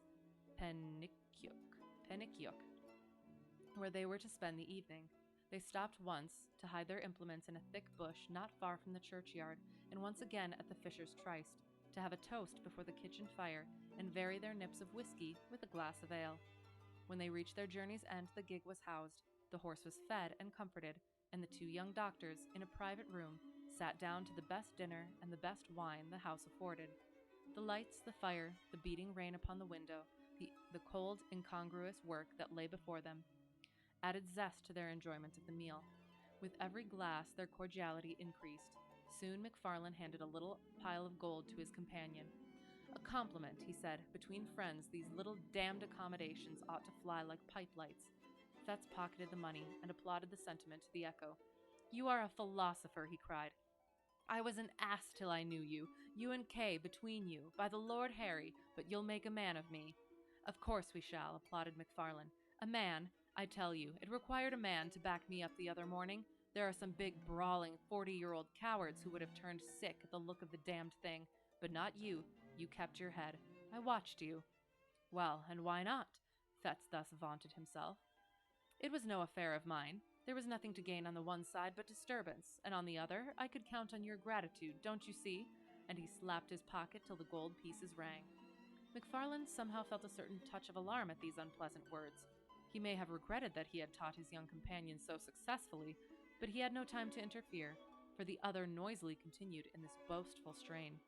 Penicioc, where they were to spend the evening. They stopped once to hide their implements in a thick bush not far from the churchyard, and once again at the Fisher's Tryst, to have a toast before the kitchen fire and vary their nips of whiskey with a glass of ale. When they reached their journey's end, the gig was housed, the horse was fed and comforted, and the 2 young doctors, in a private room, sat down to the best dinner and the best wine the house afforded. The lights, the fire, the beating rain upon the window, the cold, incongruous work that lay before them, added zest to their enjoyment of the meal. With every glass their cordiality increased. Soon McFarlane handed a little pile of gold to his companion. "A compliment," he said. "Between friends, these little damned accommodations ought to fly like pipe lights." Fetz pocketed the money and applauded the sentiment to the echo. "You are a philosopher," he cried. "I was an ass till I knew you. You and Kay between you. By the Lord Harry, but you'll make a man of me." "Of course we shall," applauded McFarlane. "A man? I tell you, it required a man to back me up the other morning. There are some big, brawling, 40-year-old cowards who would have turned sick at the look of the damned thing, but not you. You kept your head. I watched you." "Well, and why not?" Fetz thus vaunted himself. "It was no affair of mine. There was nothing to gain on the one side but disturbance, and on the other I could count on your gratitude, don't you see?" And he slapped his pocket till the gold pieces rang. McFarlane somehow felt a certain touch of alarm at these unpleasant words. He may have regretted that he had taught his young companion so successfully, but he had no time to interfere, for the other noisily continued in this boastful strain.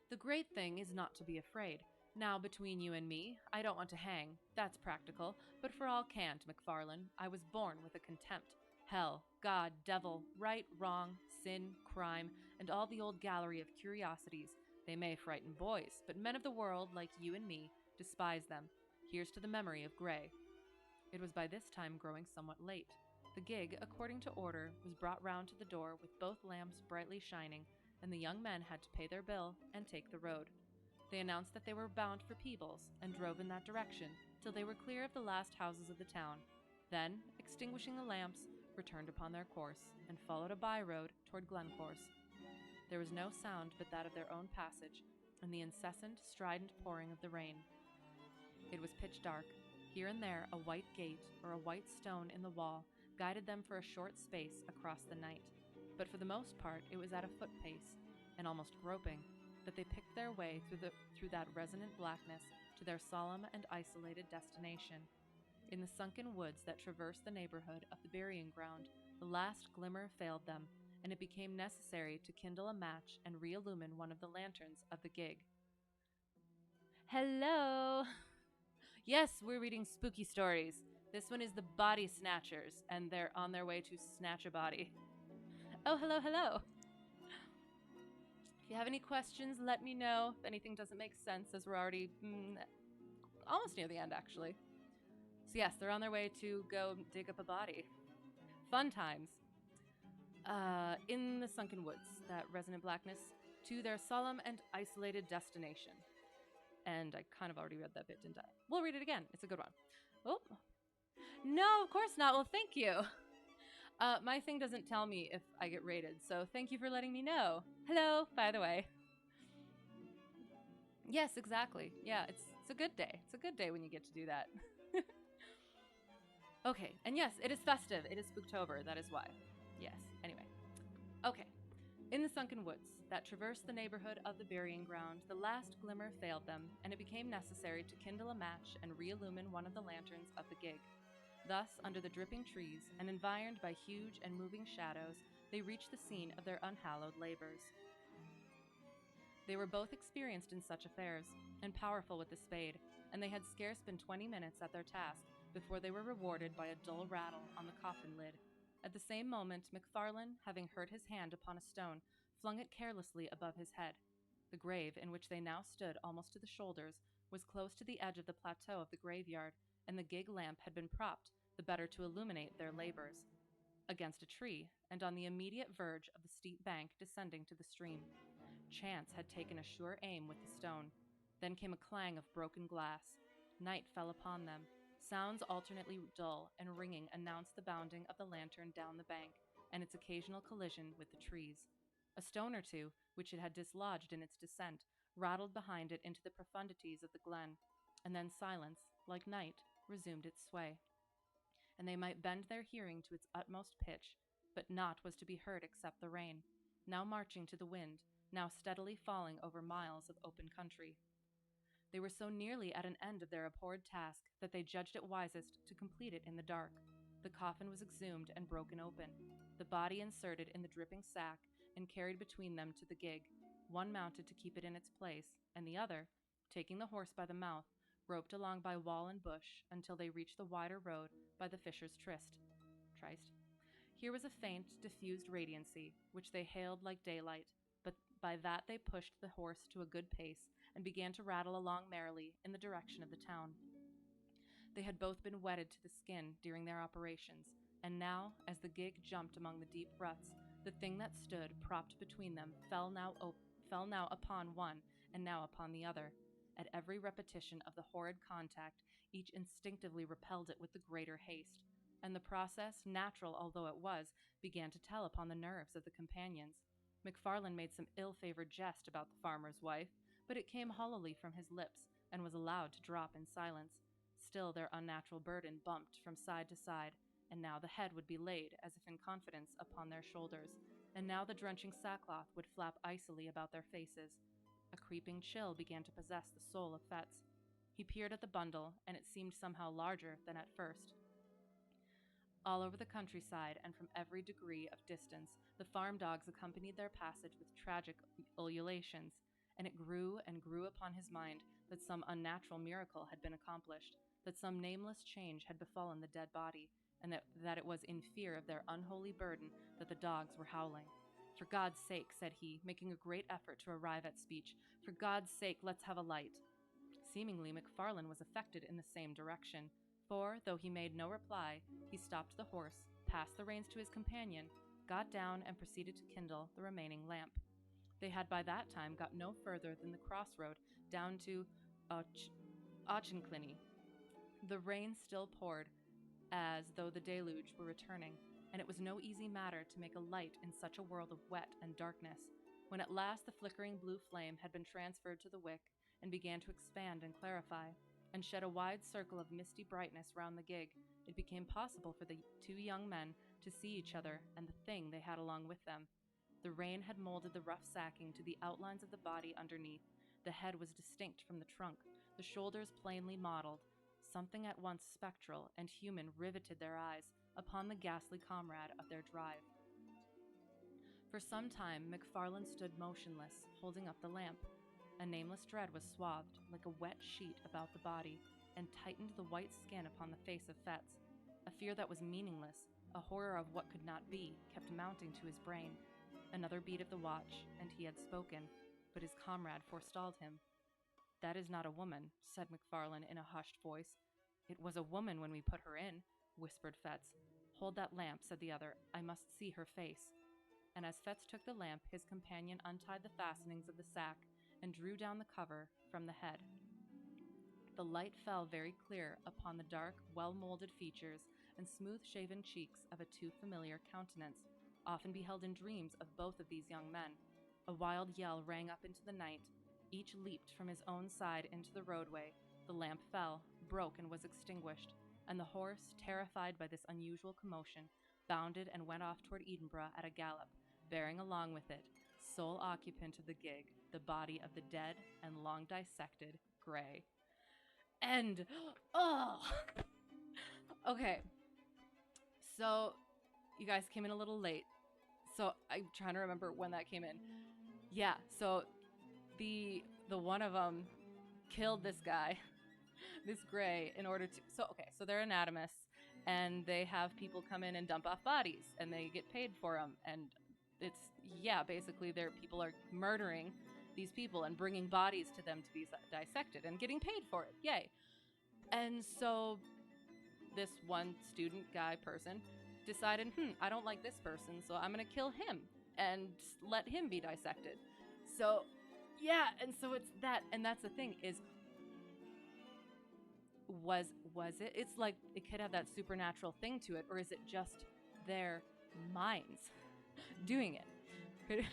"The great thing is not to be afraid. Now, between you and me, I don't want to hang. That's practical. But for all cant, McFarlane, I was born with a contempt. Hell, God, devil, right, wrong, sin, crime, and all the old gallery of curiosities. They may frighten boys, but men of the world, like you and me, despise them. Here's to the memory of Gray. It was by this time growing somewhat late. The gig, according to order, was brought round to the door with both lamps brightly shining, and the young men had to pay their bill and take the road. They announced that they were bound for Peebles, and drove in that direction till they were clear of the last houses of the town. Then, extinguishing the lamps, returned upon their course, and followed a by-road toward Glencorse. There was no sound but that of their own passage, and the incessant, strident pouring of the rain. It was pitch dark. Here and there a white gate or a white stone in the wall guided them for a short space across the night, but for the most part it was at a foot pace, and almost groping, that they picked their way through that resonant blackness to their solemn and isolated destination. In the sunken woods that traversed the neighborhood of the burying ground, the last glimmer failed them, and it became necessary to kindle a match and re-illumine one of the lanterns of the gig. Hello! Yes, we're reading spooky stories. This one is the Body-Snatchers, and they're on their way to snatch a body. Oh, hello, hello! If you have any questions, let me know. If anything doesn't make sense, as we're already almost near the end, actually. So yes, they're on their way to go dig up a body. Fun times. In the sunken woods, that resonant blackness, to their solemn and isolated destination. And I kind of already read that bit, didn't I? We'll read it again. It's a good one. Oh. No, of course not. Well, thank you. My thing doesn't tell me if I get rated, so thank you for letting me know. Hello, by the way. Yes, exactly. Yeah, it's a good day. It's a good day when you get to do that. Okay, and yes, it is festive. It is Spooktober. That is why. Yes, anyway. Okay. In the sunken woods that traversed the neighborhood of the burying ground, the last glimmer failed them, and it became necessary to kindle a match and re-illumine one of the lanterns of the gig. Thus, under the dripping trees, and environed by huge and moving shadows, they reached the scene of their unhallowed labors. They were both experienced in such affairs, and powerful with the spade, and they had scarce been 20 minutes at their task before they were rewarded by a dull rattle on the coffin lid. At the same moment, McFarlane, having hurt his hand upon a stone, flung it carelessly above his head. The grave, in which they now stood almost to the shoulders, was close to the edge of the plateau of the graveyard, and the gig lamp had been propped, the better to illuminate their labors, against a tree, and on the immediate verge of the steep bank descending to the stream. Chance had taken a sure aim with the stone. Then came a clang of broken glass. Night fell upon them. Sounds alternately dull and ringing announced the bounding of the lantern down the bank, and its occasional collision with the trees. A stone or two, which it had dislodged in its descent, rattled behind it into the profundities of the glen, and then silence, like night, resumed its sway. And they might bend their hearing to its utmost pitch, but naught was to be heard except the rain, now marching to the wind, now steadily falling over miles of open country. They were so nearly at an end of their abhorred task that they judged it wisest to complete it in the dark. The coffin was exhumed and broken open, the body inserted in the dripping sack and carried between them to the gig, one mounted to keep it in its place, and the other, taking the horse by the mouth, roped along by wall and bush until they reached the wider road by the Fisher's Tryst. Here was a faint, diffused radiancy, which they hailed like daylight, but by that they pushed the horse to a good pace and began to rattle along merrily in the direction of the town. They had both been wetted to the skin during their operations, and now, as the gig jumped among the deep ruts, the thing that stood propped between them fell now upon one and now upon the other. At every repetition of the horrid contact, each instinctively repelled it with the greater haste, and the process, natural although it was, began to tell upon the nerves of the companions. McFarlane made some ill-favored jest about the farmer's wife, but it came hollowly from his lips and was allowed to drop in silence. Still their unnatural burden bumped from side to side, and now the head would be laid, as if in confidence, upon their shoulders, and now the drenching sackcloth would flap icily about their faces. A creeping chill began to possess the soul of Fetz. He peered at the bundle, and it seemed somehow larger than at first. All over the countryside, and from every degree of distance, the farm dogs accompanied their passage with tragic ululations, and it grew and grew upon his mind that some unnatural miracle had been accomplished, that some nameless change had befallen the dead body, and that it was in fear of their unholy burden that the dogs were howling. "For God's sake," said he, making a great effort to arrive at speech, "for God's sake, let's have a light." Seemingly, McFarlane was affected in the same direction, for, though he made no reply, he stopped the horse, passed the reins to his companion, got down, and proceeded to kindle the remaining lamp. They had by that time got no further than the crossroad down to Auchinclinny. The rain still poured, as though the deluge were returning, and it was no easy matter to make a light in such a world of wet and darkness. When at last the flickering blue flame had been transferred to the wick, and began to expand and clarify, and shed a wide circle of misty brightness round the gig, it became possible for the two young men to see each other and the thing they had along with them. The rain had molded the rough sacking to the outlines of the body underneath. The head was distinct from the trunk, the shoulders plainly modeled. Something at once spectral and human riveted their eyes upon the ghastly comrade of their drive. For some time McFarlane stood motionless, holding up the lamp. A nameless dread was swathed like a wet sheet about the body, and tightened the white skin upon the face of Fetz. A fear that was meaningless, a horror of what could not be, kept mounting to his brain. Another beat of the watch, and he had spoken, but his comrade forestalled him. "That is not a woman," said McFarlane in a hushed voice. "It was a woman when we put her in," whispered Fetz. "Hold that lamp," said the other. "I must see her face." And as Fetz took the lamp, his companion untied the fastenings of the sack and drew down the cover from the head. The light fell very clear upon the dark, well-molded features and smooth-shaven cheeks of a too familiar countenance, often beheld in dreams of both of these young men. A wild yell rang up into the night. Each leaped from his own side into the roadway. The lamp fell, broke, and was extinguished, and the horse, terrified by this unusual commotion, bounded and went off toward Edinburgh at a gallop, bearing along with it, sole occupant of the gig, the body of the dead and long dissected Gray. End. Oh! Okay. So, you guys came in a little late. So, I'm trying to remember when that came in. Yeah, so the one of them killed this guy, this Gray, in order to... So they're anatomists, and they have people come in and dump off bodies, and they get paid for them, and basically people are murdering these people and bringing bodies to them to be dissected and getting paid for it. Yay. And so this one student guy person decided, I don't like this person, so I'm going to kill him and let him be dissected. So, yeah, and so it's that, and that's the thing is, was it? It's like it could have that supernatural thing to it, or is it just their minds doing it? Could it...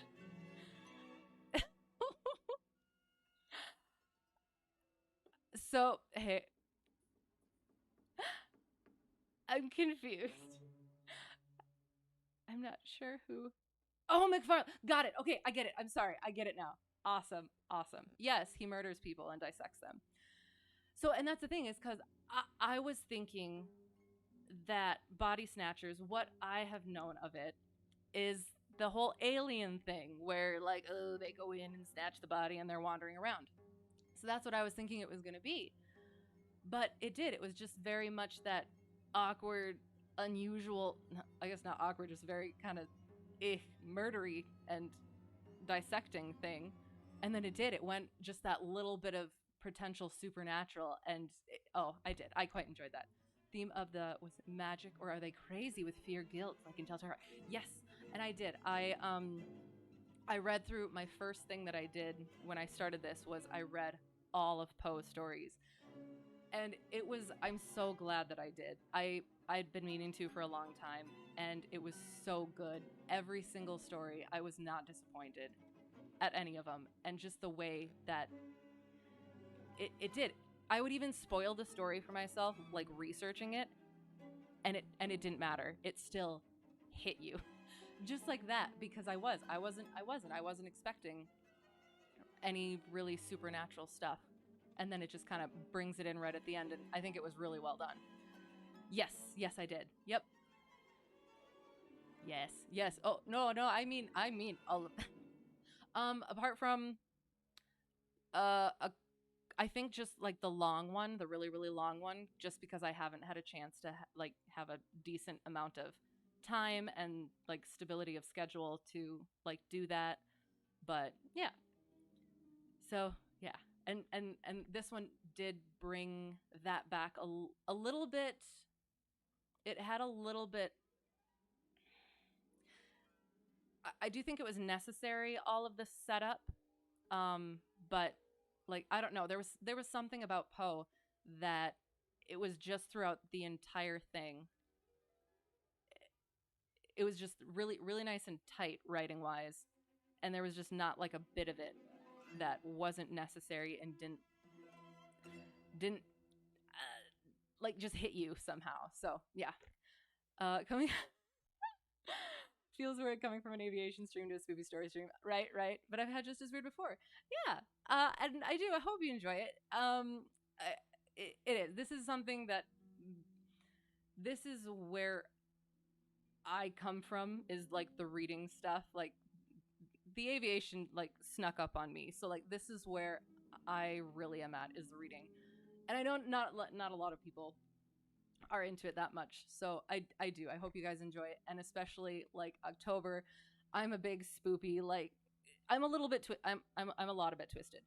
So, hey, I'm confused. I'm not sure who. Oh, McFarlane. Got it. Okay, I get it. I'm sorry. I get it now. Awesome. Yes, he murders people and dissects them. So, and that's the thing is because I was thinking that Body-Snatchers, what I have known of it, is the whole alien thing where, like, they go in and snatch the body and they're wandering around. So that's what I was thinking it was going to be. But it did. It was just very much that awkward, unusual, I guess not awkward, just very kind of murdery and dissecting thing. And then it went just that little bit of potential supernatural, and I quite enjoyed that. Theme of was it magic, or are they crazy with fear, guilt? I can tell to her. Yes, and I did. I read through, my first thing that I did when I started this was I read all of Poe's stories. And I'm so glad that I did. I'd been meaning to for a long time, and it was so good. Every single story, I was not disappointed at any of them. And just the way that it did. I would even spoil the story for myself, like researching it, and it didn't matter. It still hit you. Just like that, because I wasn't expecting any really supernatural stuff. And then it just kind of brings it in right at the end, and I think it was really well done. Yes, I did. Yep. Yes. Oh, no, I mean all of that. Apart from a I think just like the long one, the really really long one, just because I haven't had a chance to like have a decent amount of time and like stability of schedule to like do that. But yeah, so yeah, and this one did bring that back a little bit. It had a little bit. I do think it was necessary, all of the setup, um, but like I don't know, there was something about Poe that it was just throughout the entire thing. It was just really really nice and tight writing wise, and there was just not like a bit of it that wasn't necessary and didn't like just hit you somehow. So yeah, coming feels weird coming from an aviation stream to a spooky story stream. Right, right. But I've had just as weird before. Yeah. And I do. I hope you enjoy it. It is. This is something that. This is where I come from. Is like the reading stuff. Like the aviation like snuck up on me. So like this is where I really am at, is the reading. And I know not a lot of people are into it that much. So I do. I hope you guys enjoy it, and especially like October. I'm a big SpOoPy. Like I'm a little bit I'm a lot of bit twisted,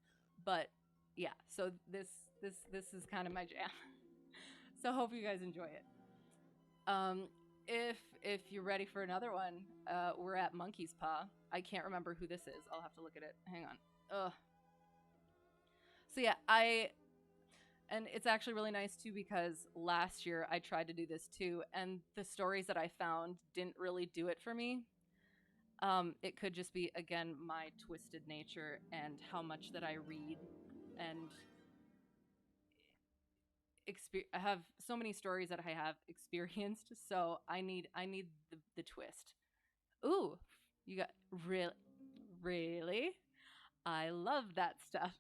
but yeah. So this is kind of my jam. So hope you guys enjoy it. Um, if you're ready for another one, we're at Monkey's Paw. I can't remember who this is. I'll have to look at it. Hang on. Ugh. So yeah, and it's actually really nice too, because last year I tried to do this too, and the stories that I found didn't really do it for me. It could just be, again, my twisted nature and how much that I read, and I have so many stories that I have experienced, so I need the twist. Ooh, you got really? I love that stuff.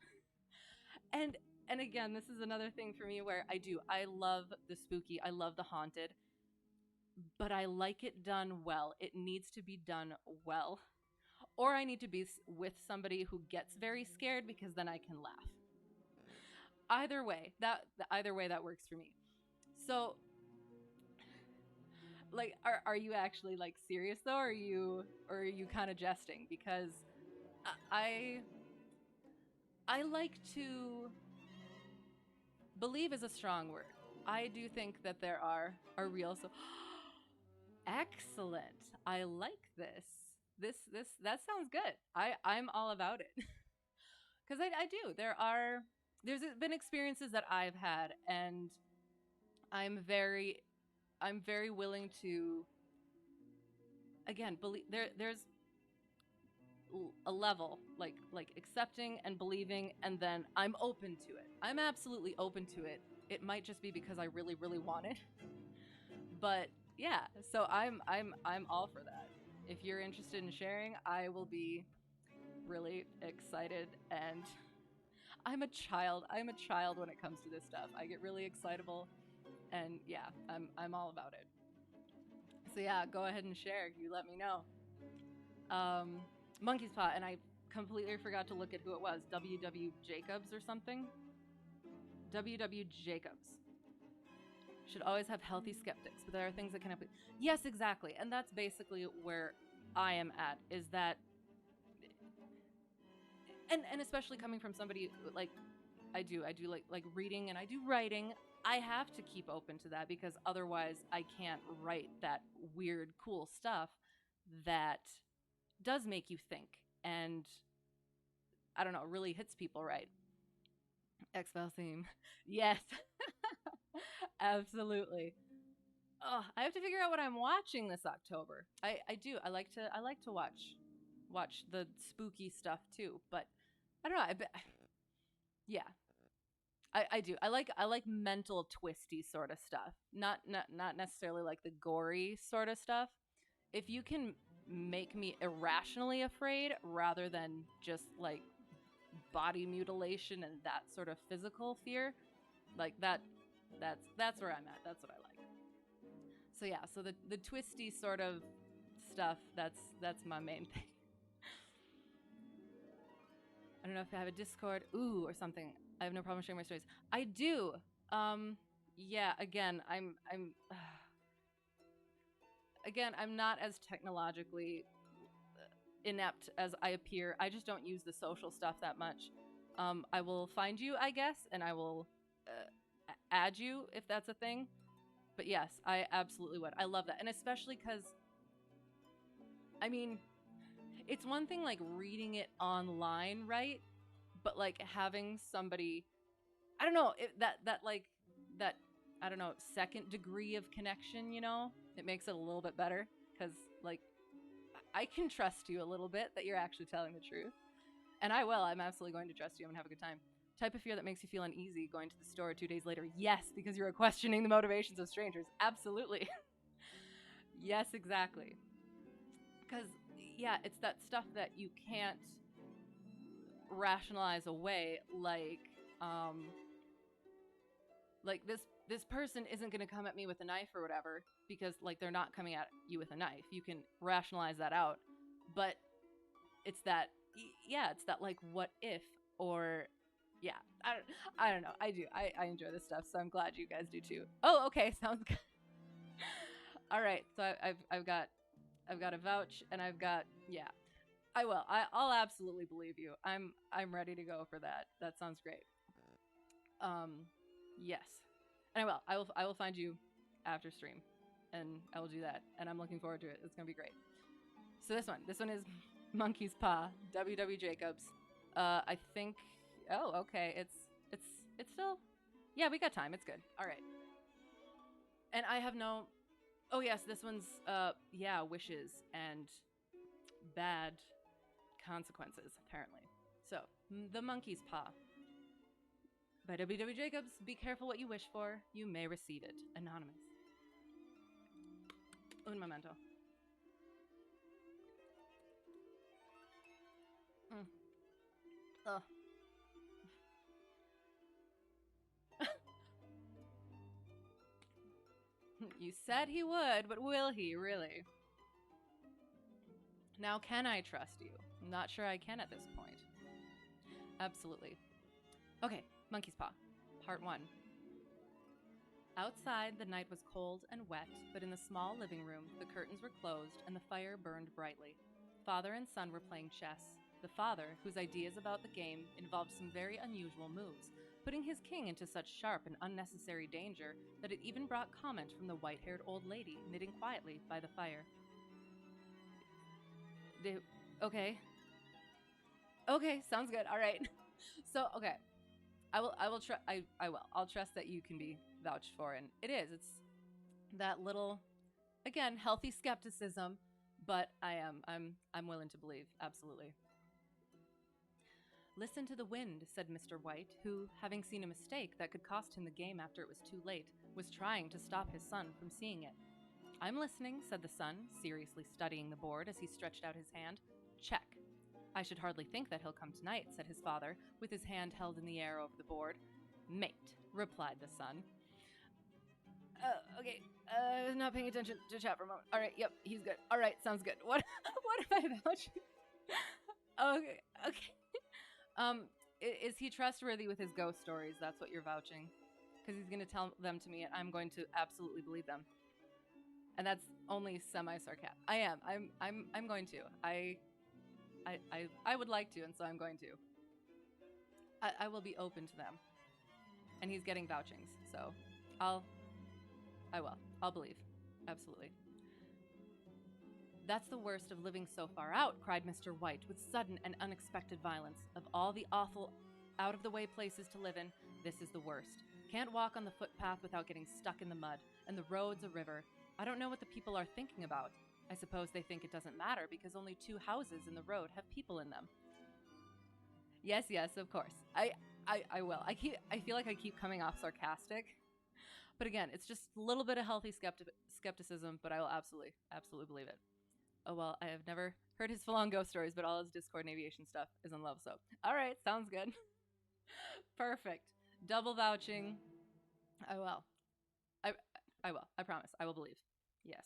And and again, this is another thing for me where I love the spooky, I love the haunted, but I like it done well. It needs to be done well. Or I need to be with somebody who gets very scared, because then I can laugh. Either way that works for me. So like are you actually like serious though, or are you kind of jesting? Because I I like to believe is a strong word. I do think that there are real. So excellent. I like this. This that sounds good. I'm all about it. Because I do. There's been experiences that I've had, and I'm very I'm very willing to, again, believe there's a level, like accepting and believing, and then I'm open to it. I'm absolutely open to it. It might just be because I really really want it. But yeah, so I'm all for that. If you're interested in sharing, I will be really excited. And I'm a child when it comes to this stuff. I get really excitable, and yeah, I'm all about it. So yeah, go ahead and share. You let me know. Um, Monkey's Paw, and I completely forgot to look at who it was. W. Jacobs or something. W. Jacobs. Should always have healthy skeptics, but there are things that can happen. Yes, exactly, and that's basically where I am at. Is that, and especially coming from somebody like I do like reading, and I do writing. I have to keep open to that, because otherwise I can't write that weird cool stuff that does make you think, and I don't know, really hits people right. X-Files theme. Yes. Absolutely. Oh, I have to figure out what I'm watching this October. I do. I like to watch the spooky stuff too, but I don't know. Yeah. I do. I like mental twisty sort of stuff. Not necessarily like the gory sort of stuff. If you can make me irrationally afraid rather than just like body mutilation and that sort of physical fear, like that's where I'm at. That's what I like. So yeah, so the twisty sort of stuff, that's my main thing. I don't know if I have a Discord, or something. I have no problem sharing my stories. I do. Yeah, again, I'm again, I'm not as technologically inept as I appear. I just don't use the social stuff that much. I will find you, I guess, and I will add you if that's a thing. But yes, I absolutely would. I love that. And especially because, I mean, it's one thing like reading it online, right? But like having somebody, I don't know, that, I don't know, second degree of connection, it makes it a little bit better because like I can trust you a little bit that you're actually telling the truth. And I will. I'm absolutely going to trust you. I'm going to have a good time. Type of fear that makes you feel uneasy going to the store 2 days later. Yes, because you are questioning the motivations of strangers. Absolutely. Yes, exactly. Because, yeah, it's that stuff that you can't rationalize away, like this person isn't going to come at me with a knife or whatever because like they're not coming at you with a knife. You can rationalize that out. But it's that, yeah, it's that like what if, or yeah, I don't know. I do. I enjoy this stuff, so I'm glad you guys do too. Oh, okay, sounds good. All right, so I've got a vouch, and I've got, yeah. I will. I'll absolutely believe you. I'm ready to go for that. That sounds great. Yes, and I will find you after stream, and I will do that, and I'm looking forward to it. It's gonna be great. So this one is Monkey's Paw, W. Jacobs. I think. Oh, okay. It's still. Yeah, we got time. It's good. All right. And I have no. Oh yes, this one's yeah, wishes and bad consequences apparently. So the Monkey's Paw by W. Jacobs. Be careful what you wish for. You may receive it. Anonymous. Un momento. Ugh. You said he would, but will he really? Now, can I trust you? I'm not sure I can at this point. Absolutely. Okay, Monkey's Paw, Part 1. Outside, the night was cold and wet, but in the small living room, the curtains were closed and the fire burned brightly. Father and son were playing chess. The father, whose ideas about the game involved some very unusual moves, putting his king into such sharp and unnecessary danger that it even brought comment from the white-haired old lady knitting quietly by the fire. Okay. Okay, sounds good. All right. So, okay. I'll trust that you can be vouched for, and it is. It's that little, again, healthy skepticism, but I'm willing to believe. Absolutely. Listen to the wind, said Mr. White, who, having seen a mistake that could cost him the game after it was too late, was trying to stop his son from seeing it. I'm listening, said the son, seriously studying the board as he stretched out his hand. Check. I should hardly think that he'll come tonight, said his father, with his hand held in the air over the board. Mate, replied the son. Okay, not paying attention to chat for a moment. All right, yep, he's good. All right, sounds good. What if I vouch? Okay. Is he trustworthy with his ghost stories? That's what you're vouching, because he's going to tell them to me, and I'm going to absolutely believe them. And that's only semi-sarcastic. I am. I'm going to. I would like to, and so I'm going to. I will be open to them. And he's getting vouchings, so I will. I'll believe. Absolutely. That's the worst of living so far out, cried Mr. White with sudden and unexpected violence. Of all the awful, out-of-the-way places to live in, this is the worst. Can't walk on the footpath without getting stuck in the mud, and the road's a river. I don't know what the people are thinking about. I suppose they think it doesn't matter because only 2 houses in the road have people in them. Yes, of course. I will. I feel like I keep coming off sarcastic. But again, it's just a little bit of healthy skepticism, but I will absolutely believe it. Oh, well, I have never heard his full-on ghost stories, but all his Discord and aviation stuff is in love, so. All right, sounds good. Perfect. Double vouching. I will. I will. I promise. I will believe. Yes.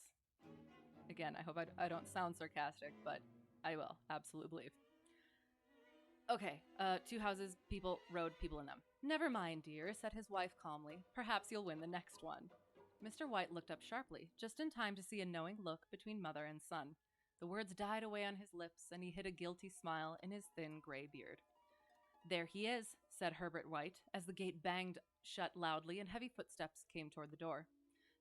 Again, I hope I don't sound sarcastic, but I will absolutely believe. Okay, 2 houses, people, road, people in them. Never mind, dear, said his wife calmly. Perhaps you'll win the next one. Mr. White looked up sharply, just in time to see a knowing look between mother and son. The words died away on his lips, and he hid a guilty smile in his thin gray beard. There he is, said Herbert White, as the gate banged shut loudly and heavy footsteps came toward the door.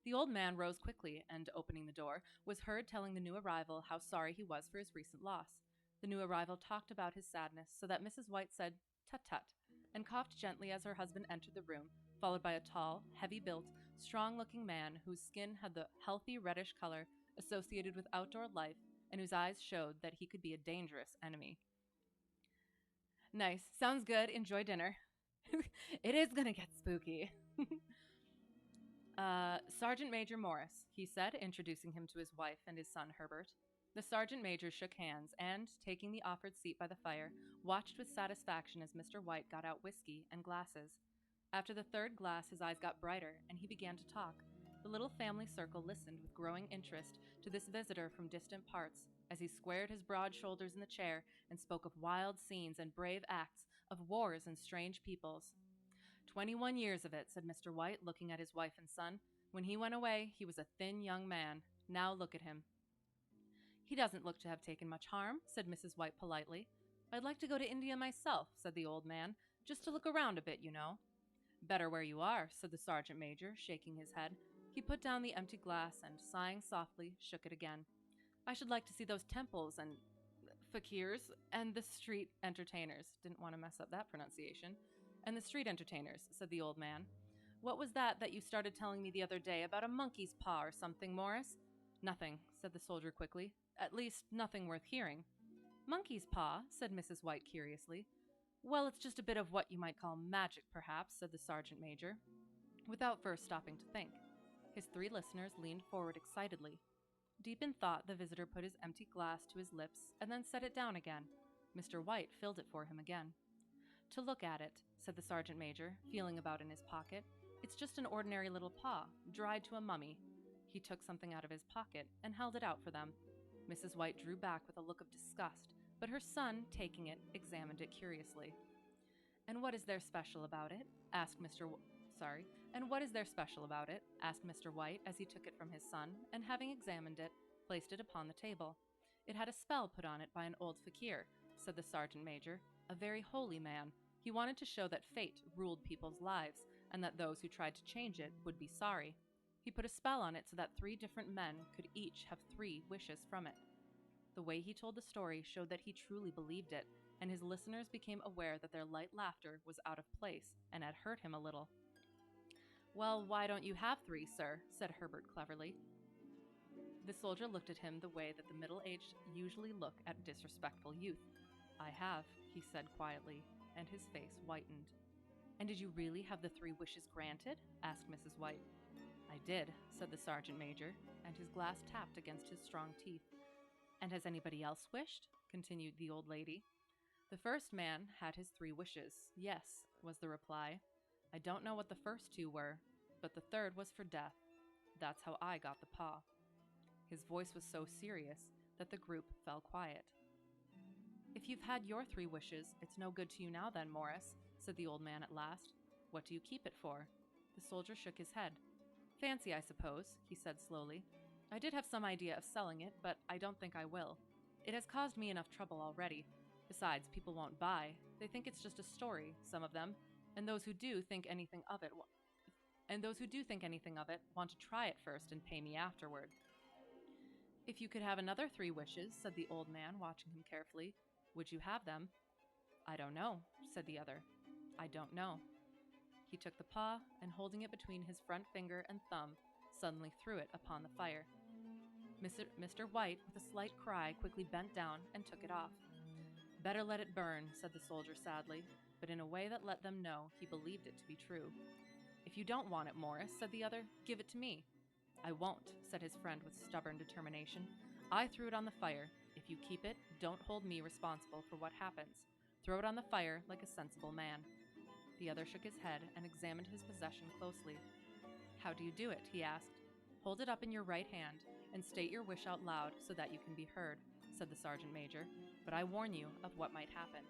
The old man rose quickly and, opening the door, was heard telling the new arrival how sorry he was for his recent loss. The new arrival talked about his sadness, so that Mrs. White said, "Tut tut," and coughed gently as her husband entered the room, followed by a tall, heavy-built, strong-looking man whose skin had the healthy reddish color associated with outdoor life and whose eyes showed that he could be a dangerous enemy. Nice. Sounds good. Enjoy dinner. It is gonna get spooky. Sergeant Major Morris, he said, introducing him to his wife and his son Herbert. The sergeant major shook hands and, taking the offered seat by the fire, watched with satisfaction as Mr. White got out whiskey and glasses. After the third glass, his eyes got brighter, and he began to talk. The little family circle listened with growing interest to this visitor from distant parts, as he squared his broad shoulders in the chair and spoke of wild scenes and brave acts, of wars and strange peoples. 21 years of it, said Mr. White, looking at his wife and son. When he went away, he was a thin young man. Now look at him. He doesn't look to have taken much harm, said Mrs. White politely. I'd like to go to India myself, said the old man, just to look around a bit, you know. Better where you are, said the sergeant major, shaking his head. He put down the empty glass and, sighing softly, shook it again. I should like to see those temples and fakirs and the street entertainers. Didn't want to mess up that pronunciation. And the street entertainers, said the old man. What was that you started telling me the other day about a monkey's paw or something, Morris? Nothing, said the soldier quickly. At least, nothing worth hearing. Monkey's paw, said Mrs. White curiously. Well, it's just a bit of what you might call magic, perhaps, said the sergeant major, without first stopping to think. His three listeners leaned forward excitedly. Deep in thought, the visitor put his empty glass to his lips and then set it down again. Mr. White filled it for him again. To look at it, said the sergeant major, feeling about in his pocket. It's just an ordinary little paw, dried to a mummy. He took something out of his pocket and held it out for them. Mrs. White drew back with a look of disgust, but her son, taking it, examined it curiously. And what is there special about it? asked Mr. White as he took it from his son, and having examined it, placed it upon the table. It had a spell put on it by an old fakir, said the sergeant major, a very holy man. He wanted to show that fate ruled people's lives, and that those who tried to change it would be sorry. He put a spell on it so that 3 different men could each have 3 wishes from it. The way he told the story showed that he truly believed it, and his listeners became aware that their light laughter was out of place and had hurt him a little. Well, why don't you have 3, sir? Said Herbert cleverly. The soldier looked at him the way that the middle-aged usually look at disrespectful youth. I have, he said quietly, and his face whitened. And did you really have the 3 wishes granted? Asked Mrs. White. I did, said the sergeant major, and his glass tapped against his strong teeth. And has anybody else wished? Continued the old lady. The first man had his 3 wishes. Yes, was the reply. I don't know what the first 2 were, but the third was for death. That's how I got the paw. His voice was so serious that the group fell quiet. If you've had your 3 wishes, it's no good to you now then, Morris, said the old man at last. What do you keep it for? The soldier shook his head. Fancy, I suppose, he said slowly. I did have some idea of selling it, but I don't think I will. It has caused me enough trouble already. Besides, people won't buy. They think it's just a story, some of them, and those who do think anything of it want to try it first and pay me afterward. If you could have another 3 wishes, said the old man, watching him carefully, would you have them? I don't know, said the other. I don't know. He took the paw, and holding it between his front finger and thumb, suddenly threw it upon the fire. Mr. White, with a slight cry, quickly bent down and took it off. Better let it burn, said the soldier sadly, but in a way that let them know he believed it to be true. If you don't want it, Morris, said the other, give it to me. I won't, said his friend with stubborn determination. I threw it on the fire. If you keep it, don't hold me responsible for what happens. Throw it on the fire like a sensible man. The other shook his head and examined his possession closely. How do you do it? He asked. Hold it up in your right hand and state your wish out loud so that you can be heard, said the sergeant major, but I warn you of what might happen.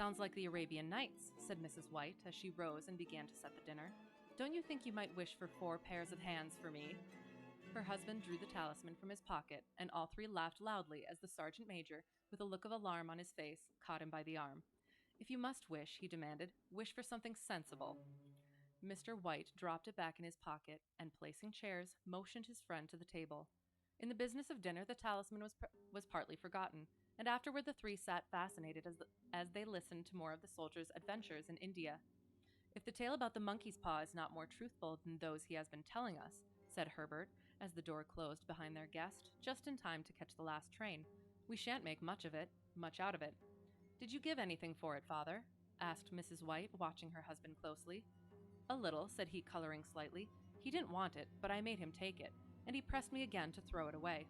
Sounds like the Arabian Nights, said Mrs. White as she rose and began to set the dinner. Don't you think you might wish for 4 pairs of hands for me? Her husband drew the talisman from his pocket, and all three laughed loudly as the sergeant major, with a look of alarm on his face, caught him by the arm. If you must wish, he demanded, wish for something sensible. Mr. White dropped it back in his pocket and, placing chairs, motioned his friend to the table. In the business of dinner, the talisman was partly forgotten, and afterward the three sat fascinated as they listened to more of the soldier's adventures in India. If the tale about the monkey's paw is not more truthful than those he has been telling us, said Herbert, as the door closed behind their guest, just in time to catch the last train, we shan't make much out of it. Did you give anything for it, father? Asked Mrs. White, watching her husband closely. A little, said he, coloring slightly. He didn't want it, but I made him take it, and he pressed me again to throw it away.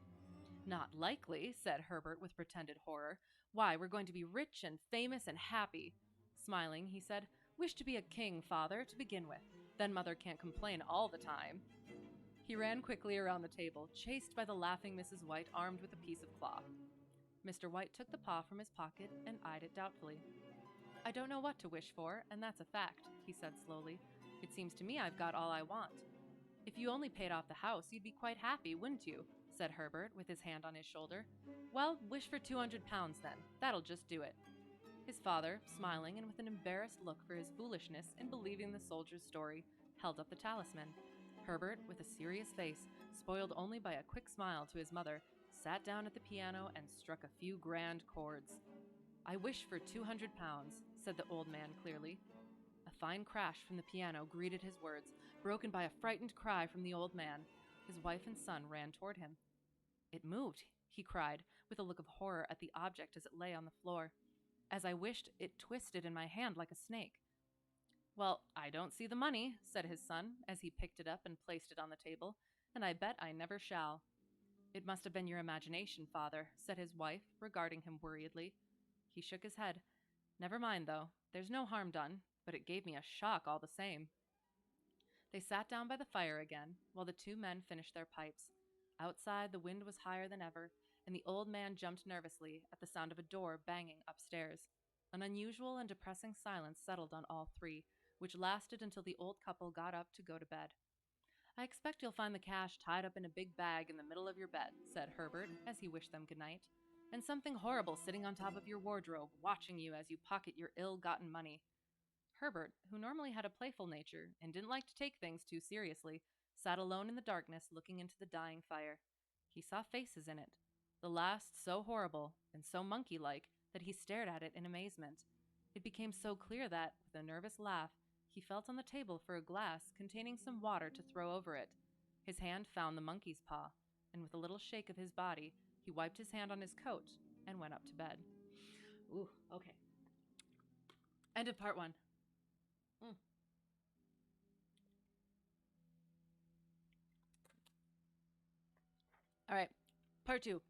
Not likely, said Herbert with pretended horror. Why, we're going to be rich and famous and happy. Smiling, he said, wish to be a king, father, to begin with. Then mother can't complain all the time. He ran quickly around the table, chased by the laughing Mrs. White, armed with a piece of cloth. Mr. White took the paw from his pocket and eyed it doubtfully. I don't know what to wish for, and that's a fact, he said slowly. It seems to me I've got all I want. If you only paid off the house, you'd be quite happy, wouldn't you? Said Herbert, with his hand on his shoulder. Well, wish for 200 pounds then. That'll just do it. His father, smiling and with an embarrassed look for his foolishness in believing the soldier's story, held up the talisman. Herbert, with a serious face, spoiled only by a quick smile to his mother, sat down at the piano and struck a few grand chords. I wish for 200 pounds, said the old man clearly. A fine crash from the piano greeted his words, broken by a frightened cry from the old man. His wife and son ran toward him. It moved, he cried, with a look of horror at the object as it lay on the floor. As I wished, it twisted in my hand like a snake. Well, I don't see the money, said his son, as he picked it up and placed it on the table, and I bet I never shall. It must have been your imagination, father, said his wife, regarding him worriedly. He shook his head. Never mind, though. There's no harm done, but it gave me a shock all the same. They sat down by the fire again, while the two men finished their pipes. Outside, the wind was higher than ever, and the old man jumped nervously at the sound of a door banging upstairs. An unusual and depressing silence settled on all three, which lasted until the old couple got up to go to bed. I expect you'll find the cash tied up in a big bag in the middle of your bed, said Herbert, as he wished them good night, and something horrible sitting on top of your wardrobe, watching you as you pocket your ill-gotten money. Herbert, who normally had a playful nature and didn't like to take things too seriously, sat alone in the darkness looking into the dying fire. He saw faces in it, the last so horrible and so monkey-like that he stared at it in amazement. It became so clear that, with a nervous laugh, he felt on the table for a glass containing some water to throw over it. His hand found the monkey's paw, and with a little shake of his body, he wiped his hand on his coat and went up to bed. Ooh, okay. End of part 1. All right, part 2.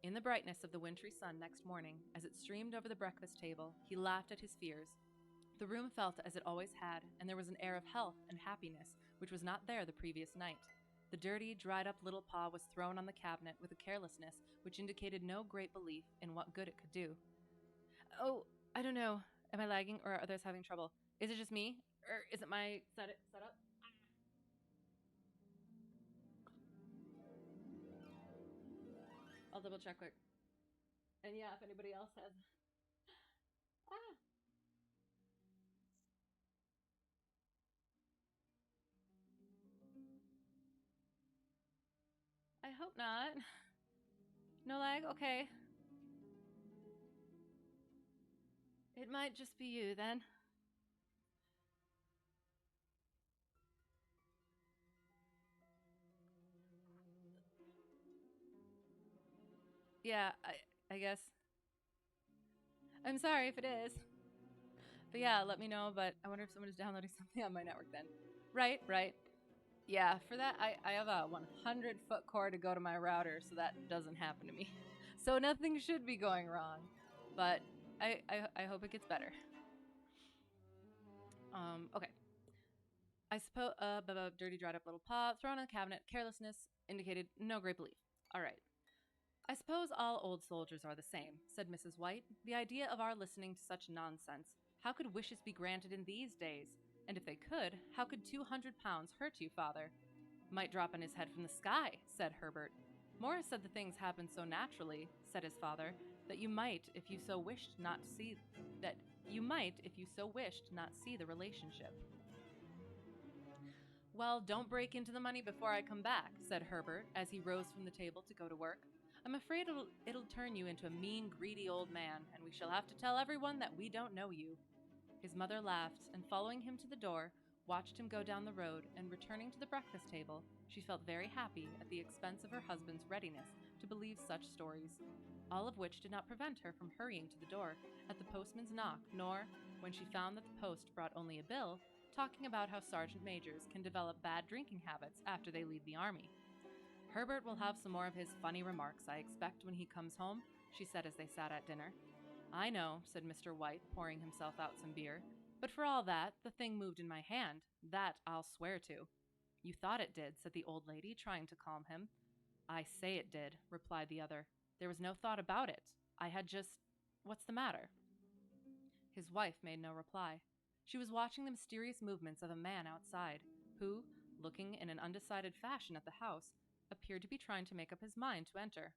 In the brightness of the wintry sun next morning, as it streamed over the breakfast table, he laughed at his fears. The room felt as it always had, and there was an air of health and happiness which was not there the previous night. The dirty, dried-up little paw was thrown on the cabinet with a carelessness which indicated no great belief in what good it could do. Oh, I don't know. Am I lagging, or are others having trouble? Is it just me, or is it my setup? I'll double check quick. And yeah, if anybody else has... I hope not. No lag? Okay. It might just be you, then. Yeah, I guess. I'm sorry if it is. But yeah, let me know, but I wonder if someone is downloading something on my network then. Right. Yeah, for that, I have a 100-foot cord to go to my router, so that doesn't happen to me. So nothing should be going wrong, but I hope it gets better. Okay. I suppose, dirty dried up little paw, thrown on the cabinet, carelessness, indicated no great belief. All right. I suppose all old soldiers are the same, said Mrs. White. The idea of our listening to such nonsense. How could wishes be granted in these days? And if they could, how could 200 pounds hurt you, father? Might drop on his head from the sky, said Herbert. Morris said the things happened so naturally, said his father, that you might, if you so wished, not see the relationship. Well, don't break into the money before I come back, said Herbert, as he rose from the table to go to work. I'm afraid it'll turn you into a mean, greedy old man, and we shall have to tell everyone that we don't know you. His mother laughed, and following him to the door, watched him go down the road, and returning to the breakfast table, she felt very happy at the expense of her husband's readiness to believe such stories, all of which did not prevent her from hurrying to the door at the postman's knock, nor, when she found that the post brought only a bill, talking about how sergeant majors can develop bad drinking habits after they leave the army. Herbert will have some more of his funny remarks, I expect, when he comes home, she said as they sat at dinner. I know, said Mr. White, pouring himself out some beer, but for all that, the thing moved in my hand. That I'll swear to. You thought it did, said the old lady, trying to calm him. I say it did, replied the other. There was no thought about it. I had just... What's the matter? His wife made no reply. She was watching the mysterious movements of a man outside, who, looking in an undecided fashion at the house, appeared to be trying to make up his mind to enter.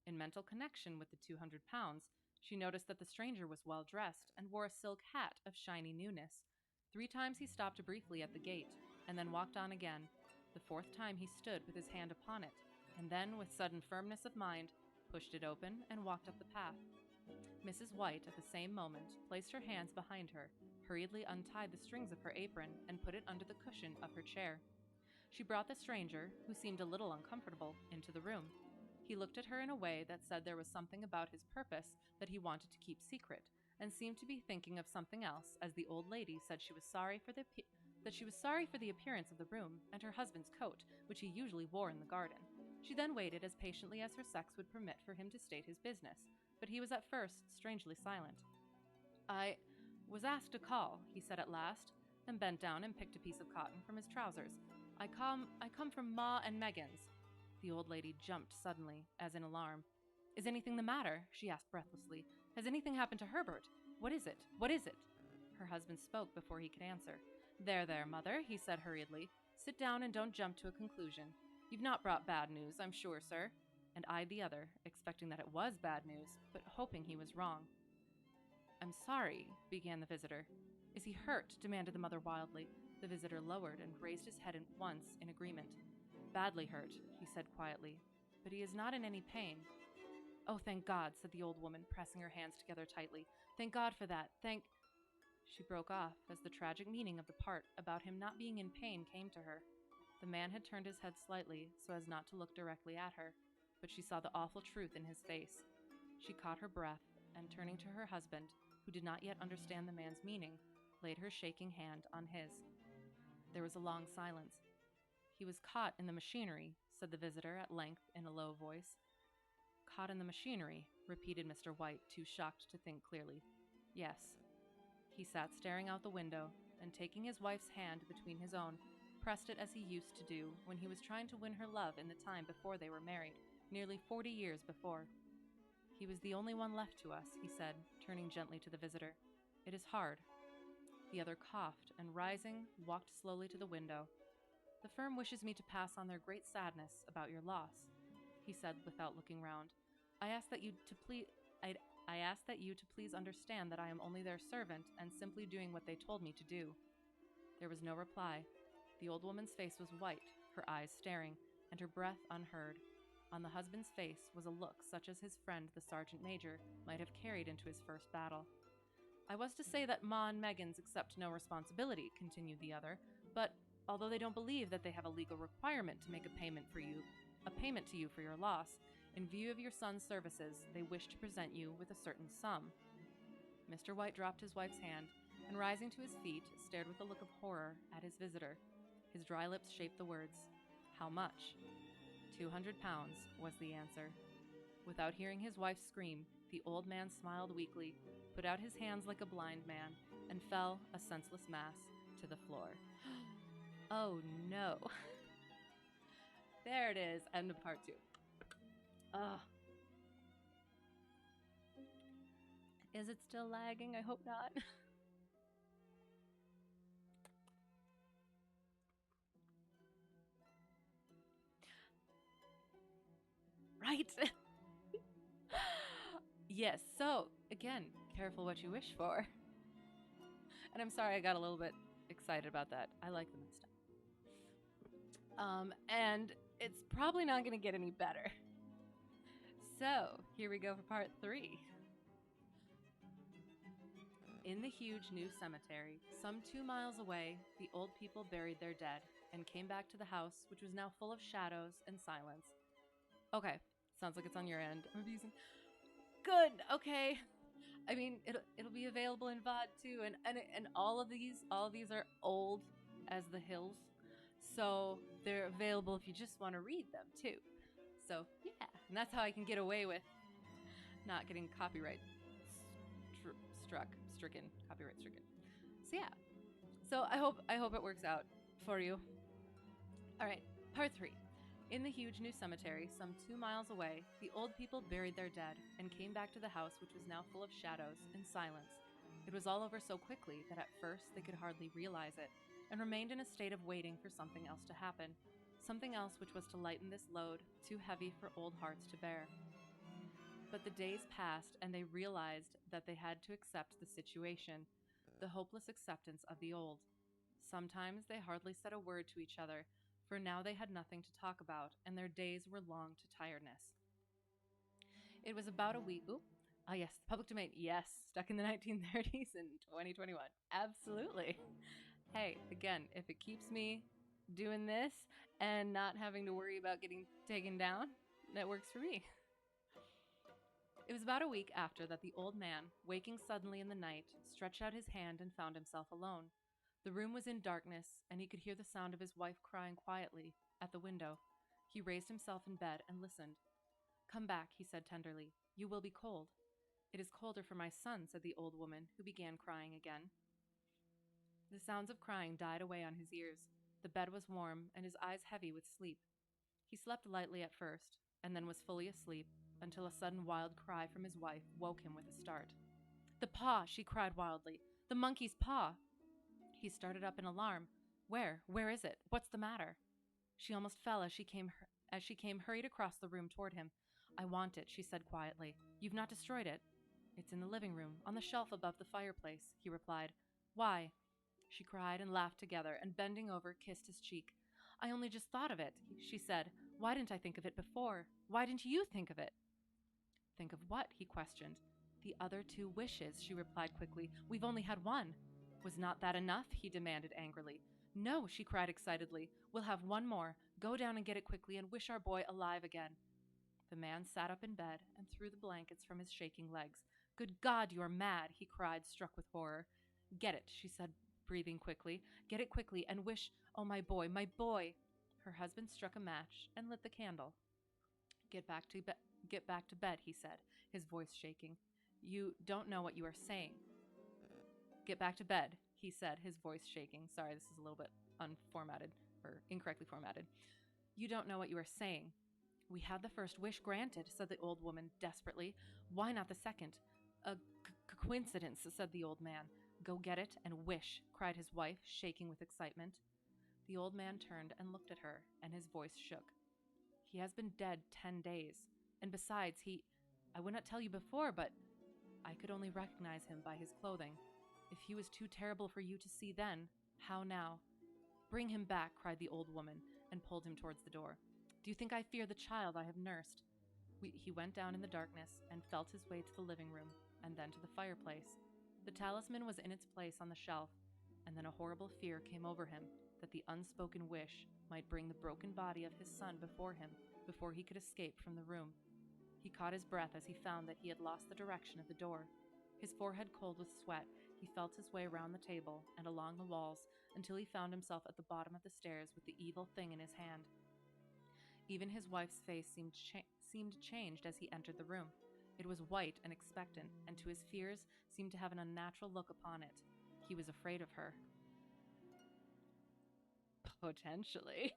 In mental connection with the 200 pounds, she noticed that the stranger was well dressed and wore a silk hat of shiny newness. 3 times he stopped briefly at the gate, and then walked on again. The 4th time he stood with his hand upon it, and then, with sudden firmness of mind, pushed it open and walked up the path. Mrs. White, at the same moment, placed her hands behind her, hurriedly untied the strings of her apron, and put it under the cushion of her chair. She brought the stranger, who seemed a little uncomfortable, into the room. He looked at her in a way that said there was something about his purpose that he wanted to keep secret, and seemed to be thinking of something else, as the old lady said she was sorry for the appearance of the room and her husband's coat, which he usually wore in the garden. She then waited as patiently as her sex would permit for him to state his business, but he was at first strangely silent. I was asked to call, he said at last, and bent down and picked a piece of cotton from his trousers. I come from Ma and Megan's. The old lady jumped suddenly, as in alarm. Is anything the matter? She asked breathlessly. Has anything happened to Herbert? What is it? What is it? Her husband spoke before he could answer. There, mother, he said hurriedly. Sit down and don't jump to a conclusion. You've not brought bad news, I'm sure, sir. And eyed the other, expecting that it was bad news, but hoping he was wrong. I'm sorry, began the visitor. Is he hurt? Demanded the mother wildly. The visitor lowered and raised his head at once in agreement. Badly hurt, he said quietly, but he is not in any pain. Oh, thank God, said the old woman, pressing her hands together tightly. Thank God for that. She broke off as the tragic meaning of the part about him not being in pain came to her. The man had turned his head slightly so as not to look directly at her, but she saw the awful truth in his face. She caught her breath, and turning to her husband, who did not yet understand the man's meaning, laid her shaking hand on his. There was a long silence. He was caught in the machinery, said the visitor at length in a low voice. Caught in the machinery, repeated Mr. White, too shocked to think clearly. Yes. He sat staring out the window, and taking his wife's hand between his own, pressed it as he used to do when he was trying to win her love in the time before they were married, nearly 40 years before. He was the only one left to us, he said, turning gently to the visitor. It is hard. The other coughed, and rising, walked slowly to the window. The firm wishes me to pass on their great sadness about your loss, he said without looking round. I ask that you to please understand that I am only their servant and simply doing what they told me to do. There was no reply. The old woman's face was white, her eyes staring, and her breath unheard. On the husband's face was a look such as his friend the sergeant major might have carried into his first battle. I was to say that Ma and Megan's accept no responsibility, continued the other, but although they don't believe that they have a legal requirement to make a payment to you for your loss, in view of your son's services, they wish to present you with a certain sum. Mr. White dropped his wife's hand, and rising to his feet, stared with a look of horror at his visitor. His dry lips shaped the words, How much? 200 pounds, was the answer. Without hearing his wife scream, the old man smiled weakly, put out his hands like a blind man, and fell, a senseless mass, to the floor. Oh no. There it is, end of part 2. Ugh. Is it still lagging? I hope not. Right. Yes, so again, careful what you wish for. And I'm sorry I got a little bit excited about that. I like them and stuff. And it's probably not going to get any better. So, here we go for part 3. In the huge new cemetery, some 2 miles away, the old people buried their dead and came back to the house, which was now full of shadows and silence. Okay, sounds like it's on your end. I'm abusing. Good. Okay. I mean, it'll be available in VOD too, and all of these are old as the hills, so they're available if you just want to read them too. So yeah, and that's how I can get away with not getting copyright stricken. So yeah, so I hope it works out for you. All right, part 3. In the huge new cemetery, some 2 miles away, the old people buried their dead and came back to the house, which was now full of shadows and silence. It was all over so quickly that at first they could hardly realize it, and remained in a state of waiting for something else to happen, something else which was to lighten this load, too heavy for old hearts to bear. But the days passed, and they realized that they had to accept the situation, the hopeless acceptance of the old. Sometimes they hardly said a word to each other, for now they had nothing to talk about, and their days were long to tiredness. It was about a week. Yes, public domain. Yes, stuck in the 1930s in 2021. Absolutely. Hey, again, if it keeps me doing this and not having to worry about getting taken down, that works for me. It was about a week after that the old man, waking suddenly in the night, stretched out his hand and found himself alone. The room was in darkness, and he could hear the sound of his wife crying quietly at the window. He raised himself in bed and listened. "Come back," he said tenderly. "You will be cold." "It is colder for my son," said the old woman, who began crying again. The sounds of crying died away on his ears. The bed was warm, and his eyes heavy with sleep. He slept lightly at first, and then was fully asleep, until a sudden wild cry from his wife woke him with a start. "The paw!" she cried wildly. "The monkey's paw!" He started up in alarm. Where is it? What's the matter?" She almost fell as she came hurried across the room toward him. "I want it," she said quietly. "You've not destroyed it?" "It's in the living room, on the shelf above the fireplace," he replied. "Why?" She cried and laughed together, and bending over, kissed his cheek. "I only just thought of it," she said. "Why didn't I think of it before? Why didn't you think of it?" "Think of what?" he questioned. "The other 2 wishes," she replied quickly. "We've only had one." "Was not that enough?" he demanded angrily. "No," she cried excitedly. "We'll have one more. Go down and get it quickly and wish our boy alive again." The man sat up in bed and threw the blankets from his shaking legs. "Good God, you are mad!" he cried, struck with horror. "Get it," she said, breathing quickly. "Get it quickly and wish, oh, my boy, my boy!" Her husband struck a match and lit the candle. Get back to bed, he said, his voice shaking. "You don't know what you are saying." "Get back to bed," he said, his voice shaking. Sorry, this is a little bit unformatted or incorrectly formatted. "You don't know what you are saying." "We had the first wish granted," said the old woman desperately. "Why not the second?" "A coincidence," said the old man. "Go get it and wish," cried his wife, shaking with excitement. The old man turned and looked at her, and his voice shook. "He has been dead 10 days. And besides, I would not tell you before, but I could only recognize him by his clothing. If he was too terrible for you to see then, how now?" "Bring him back," cried the old woman, and pulled him towards the door. "Do you think I fear the child I have nursed?" He went down in the darkness and felt his way to the living room, and then to the fireplace. The talisman was in its place on the shelf, and then a horrible fear came over him that the unspoken wish might bring the broken body of his son before him before he could escape from the room. He caught his breath as he found that he had lost the direction of the door. His forehead cold with sweat, he felt his way round the table and along the walls until he found himself at the bottom of the stairs with the evil thing in his hand. Even his wife's face seemed changed as he entered the room. It was white and expectant, and to his fears seemed to have an unnatural look upon it. He was afraid of her. Potentially.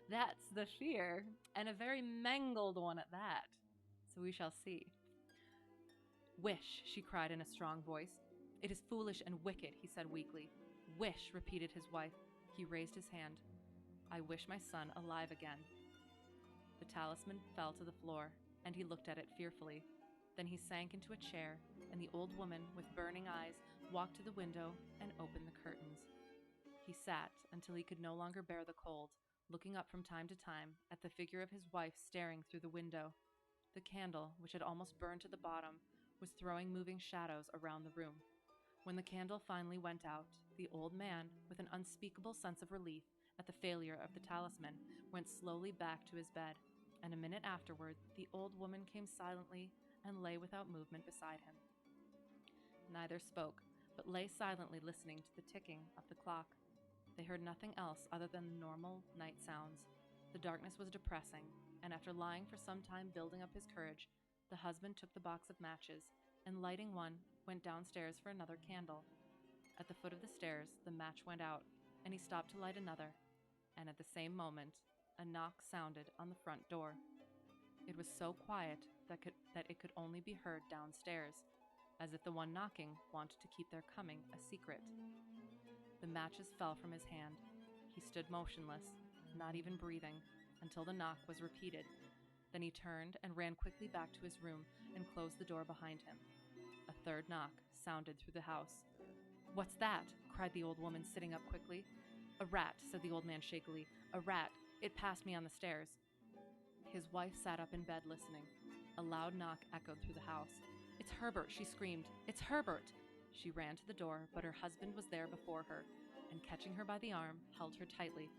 That's the fear, and a very mangled one at that. So we shall see. "Wish," she cried in a strong voice. "It is foolish and wicked," he said weakly. "Wish," repeated his wife. He raised his hand. "I wish my son alive again." The talisman fell to the floor, and he looked at it fearfully. Then he sank into a chair, and the old woman, with burning eyes, walked to the window and opened the curtains. He sat until he could no longer bear the cold, looking up from time to time at the figure of his wife staring through the window. The candle, which had almost burned to the bottom, was throwing moving shadows around the room. When the candle finally went out, the old man, with an unspeakable sense of relief at the failure of the talisman, went slowly back to his bed, and a minute afterward, the old woman came silently and lay without movement beside him. Neither spoke, but lay silently listening to the ticking of the clock. They heard nothing else other than the normal night sounds. The darkness was depressing, and after lying for some time building up his courage, the husband took the box of matches and, lighting one, went downstairs for another candle. At the foot of the stairs, the match went out, and he stopped to light another, and at the same moment, a knock sounded on the front door. It was so quiet that it could only be heard downstairs, as if the one knocking wanted to keep their coming a secret. The matches fell from his hand. He stood motionless, not even breathing, until the knock was repeated. Then he turned and ran quickly back to his room and closed the door behind him. A third knock sounded through the house. "What's that?" cried the old woman, sitting up quickly. "A rat," said the old man shakily. "A rat. It passed me on the stairs." His wife sat up in bed listening. A loud knock echoed through the house. "It's Herbert," she screamed. "It's Herbert!" She ran to the door, but her husband was there before her, and catching her by the arm, held her tightly.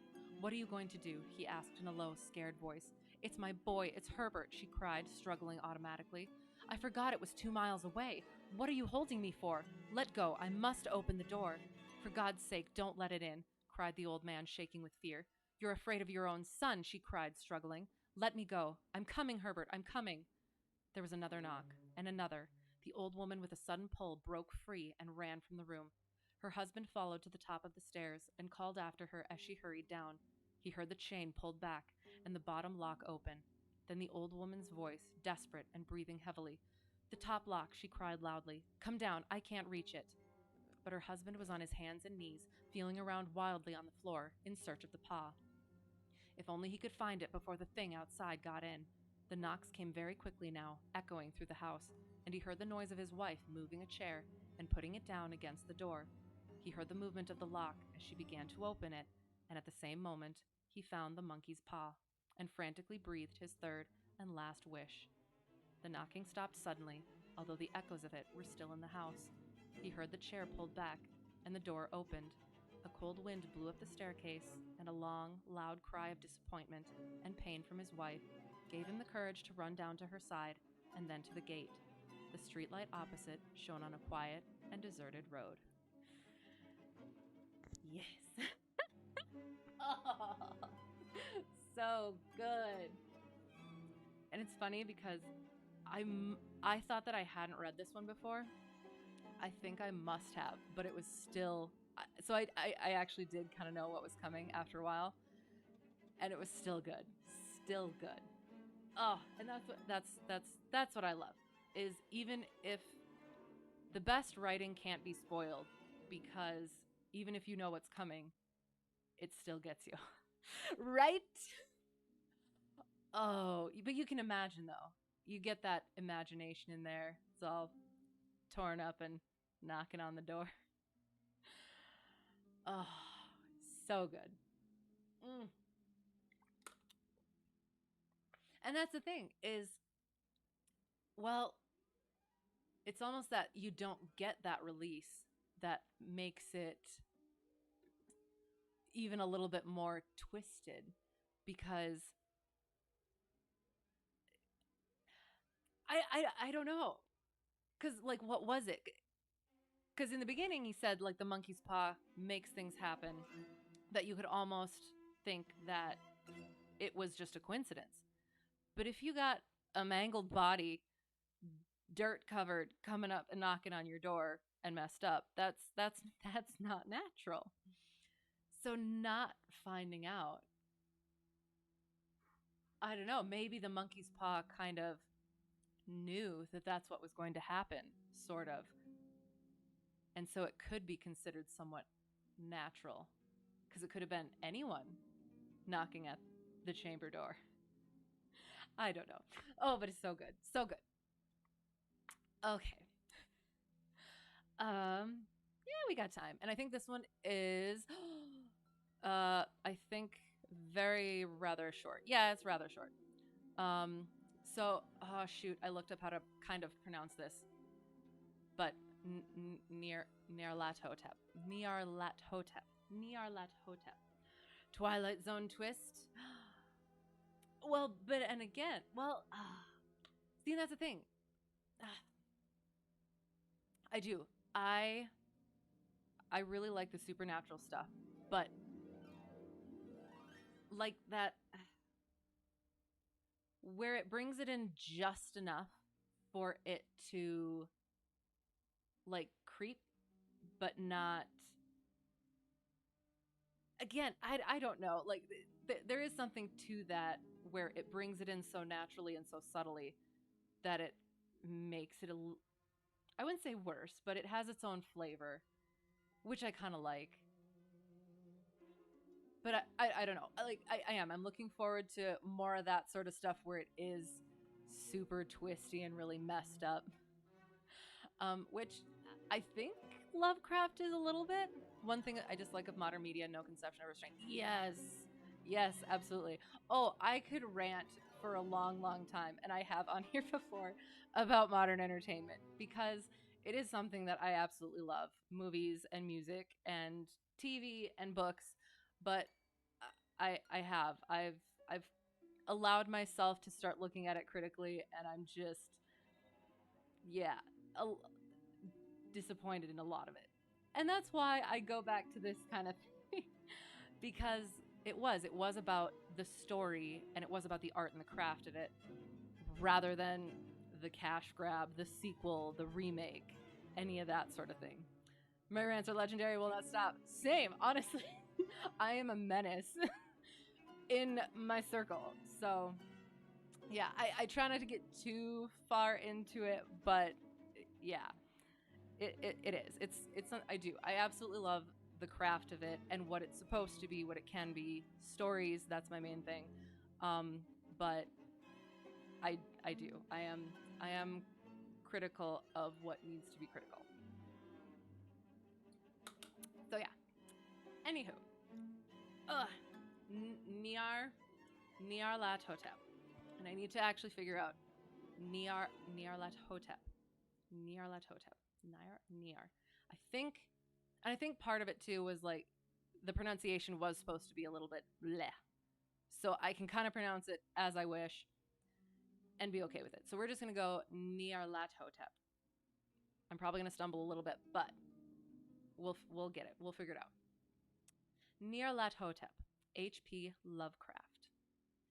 "What are you going to do?" he asked in a low, scared voice. "It's my boy, it's Herbert," she cried, struggling automatically. "I forgot it was 2 miles away. What are you holding me for? Let go, I must open the door." "For God's sake, don't let it in," cried the old man, shaking with fear. "You're afraid of your own son," she cried, struggling. "Let me go. I'm coming, Herbert, I'm coming." There was another knock, and another. The old woman, with a sudden pull, broke free and ran from the room. Her husband followed to the top of the stairs and called after her as she hurried down. He heard the chain pulled back and the bottom lock open. Then the old woman's voice, desperate and breathing heavily. "The top lock," she cried loudly. "Come down, I can't reach it." But her husband was on his hands and knees, feeling around wildly on the floor in search of the paw. If only he could find it before the thing outside got in. The knocks came very quickly now, echoing through the house, and he heard the noise of his wife moving a chair and putting it down against the door. He heard the movement of the lock as she began to open it, and at the same moment, he found the monkey's paw and frantically breathed his third and last wish. The knocking stopped suddenly, although the echoes of it were still in the house. He heard the chair pulled back, and the door opened. A cold wind blew up the staircase, and a long, loud cry of disappointment and pain from his wife gave him the courage to run down to her side and then to the gate. The streetlight opposite shone on a quiet and deserted road. Yes. Oh, so good. And it's funny because I thought that I hadn't read this one before. I think I must have, but it was still so I actually did kind of know what was coming after a while, and it was still good. Still good. Oh, and that's what I love. Is even if the best writing can't be spoiled, because even if you know what's coming, it still gets you. Right? Oh, but you can imagine though. You get that imagination in there. It's all torn up and knocking on the door. Oh, so good. Mm. And that's the thing is, well, it's almost that you don't get that release that makes it even a little bit more twisted, because I don't know, because like what was it? Because in the beginning he said like the monkey's paw makes things happen that you could almost think that it was just a coincidence. But if you got a mangled body, dirt covered, coming up and knocking on your door and messed up, that's not natural. So not finding out, I don't know, maybe the monkey's paw kind of knew that that's what was going to happen, sort of. And so it could be considered somewhat natural, because it could have been anyone knocking at the chamber door. I don't know. Oh, but it's so good. So good. Okay. Yeah, we got time. And I think this one is I think very rather short. Yeah, it's rather short. So oh shoot, I looked up how to kind of pronounce this. But Nyarlathotep. Nyarlathotep. Nyarlathotep. Twilight Zone twist. Well, but and again, see, that's the thing. I do. I really like the supernatural stuff, but like that where it brings it in just enough for it to like creep, but not. Again, I don't know. Like there is something to that where it brings it in so naturally and so subtly that it makes it I wouldn't say worse, but it has its own flavor, which I kind of like. But I don't know. I'm looking forward to more of that sort of stuff where it is super twisty and really messed up. Which I think Lovecraft is a little bit. One thing I just like of modern media, no conception of restraint. Yes, absolutely. Oh, I could rant for a long, long time, and I have on here before about modern entertainment because it is something that I absolutely love. Movies and music and TV and books, but I've allowed myself to start looking at it critically, and I'm just yeah, disappointed in a lot of it. And that's why I go back to this kind of thing because it was about the story and it was about the art and the craft of it rather than the cash grab, the sequel, the remake, any of that sort of thing. My rants are legendary, will not stop. Same, honestly. I am a menace in my circle. So yeah, I try not to get too far into it, but yeah, it is. It's I do. I absolutely love the craft of it and what it's supposed to be, what it can be. Stories, that's my main thing. But I do. I am critical of what needs to be critical. So yeah. Anywho, ugh, Nyarlathotep, and I need to actually figure out Nyarlathotep. Nyarlathotep. Nyar. I think, and I think part of it too was like the pronunciation was supposed to be a little bit bleh, so I can kind of pronounce it as I wish and be okay with it. So we're just gonna go Nyarlathotep. I'm probably gonna stumble a little bit, but we'll get it. We'll figure it out. Nyarlathotep, H.P. Lovecraft.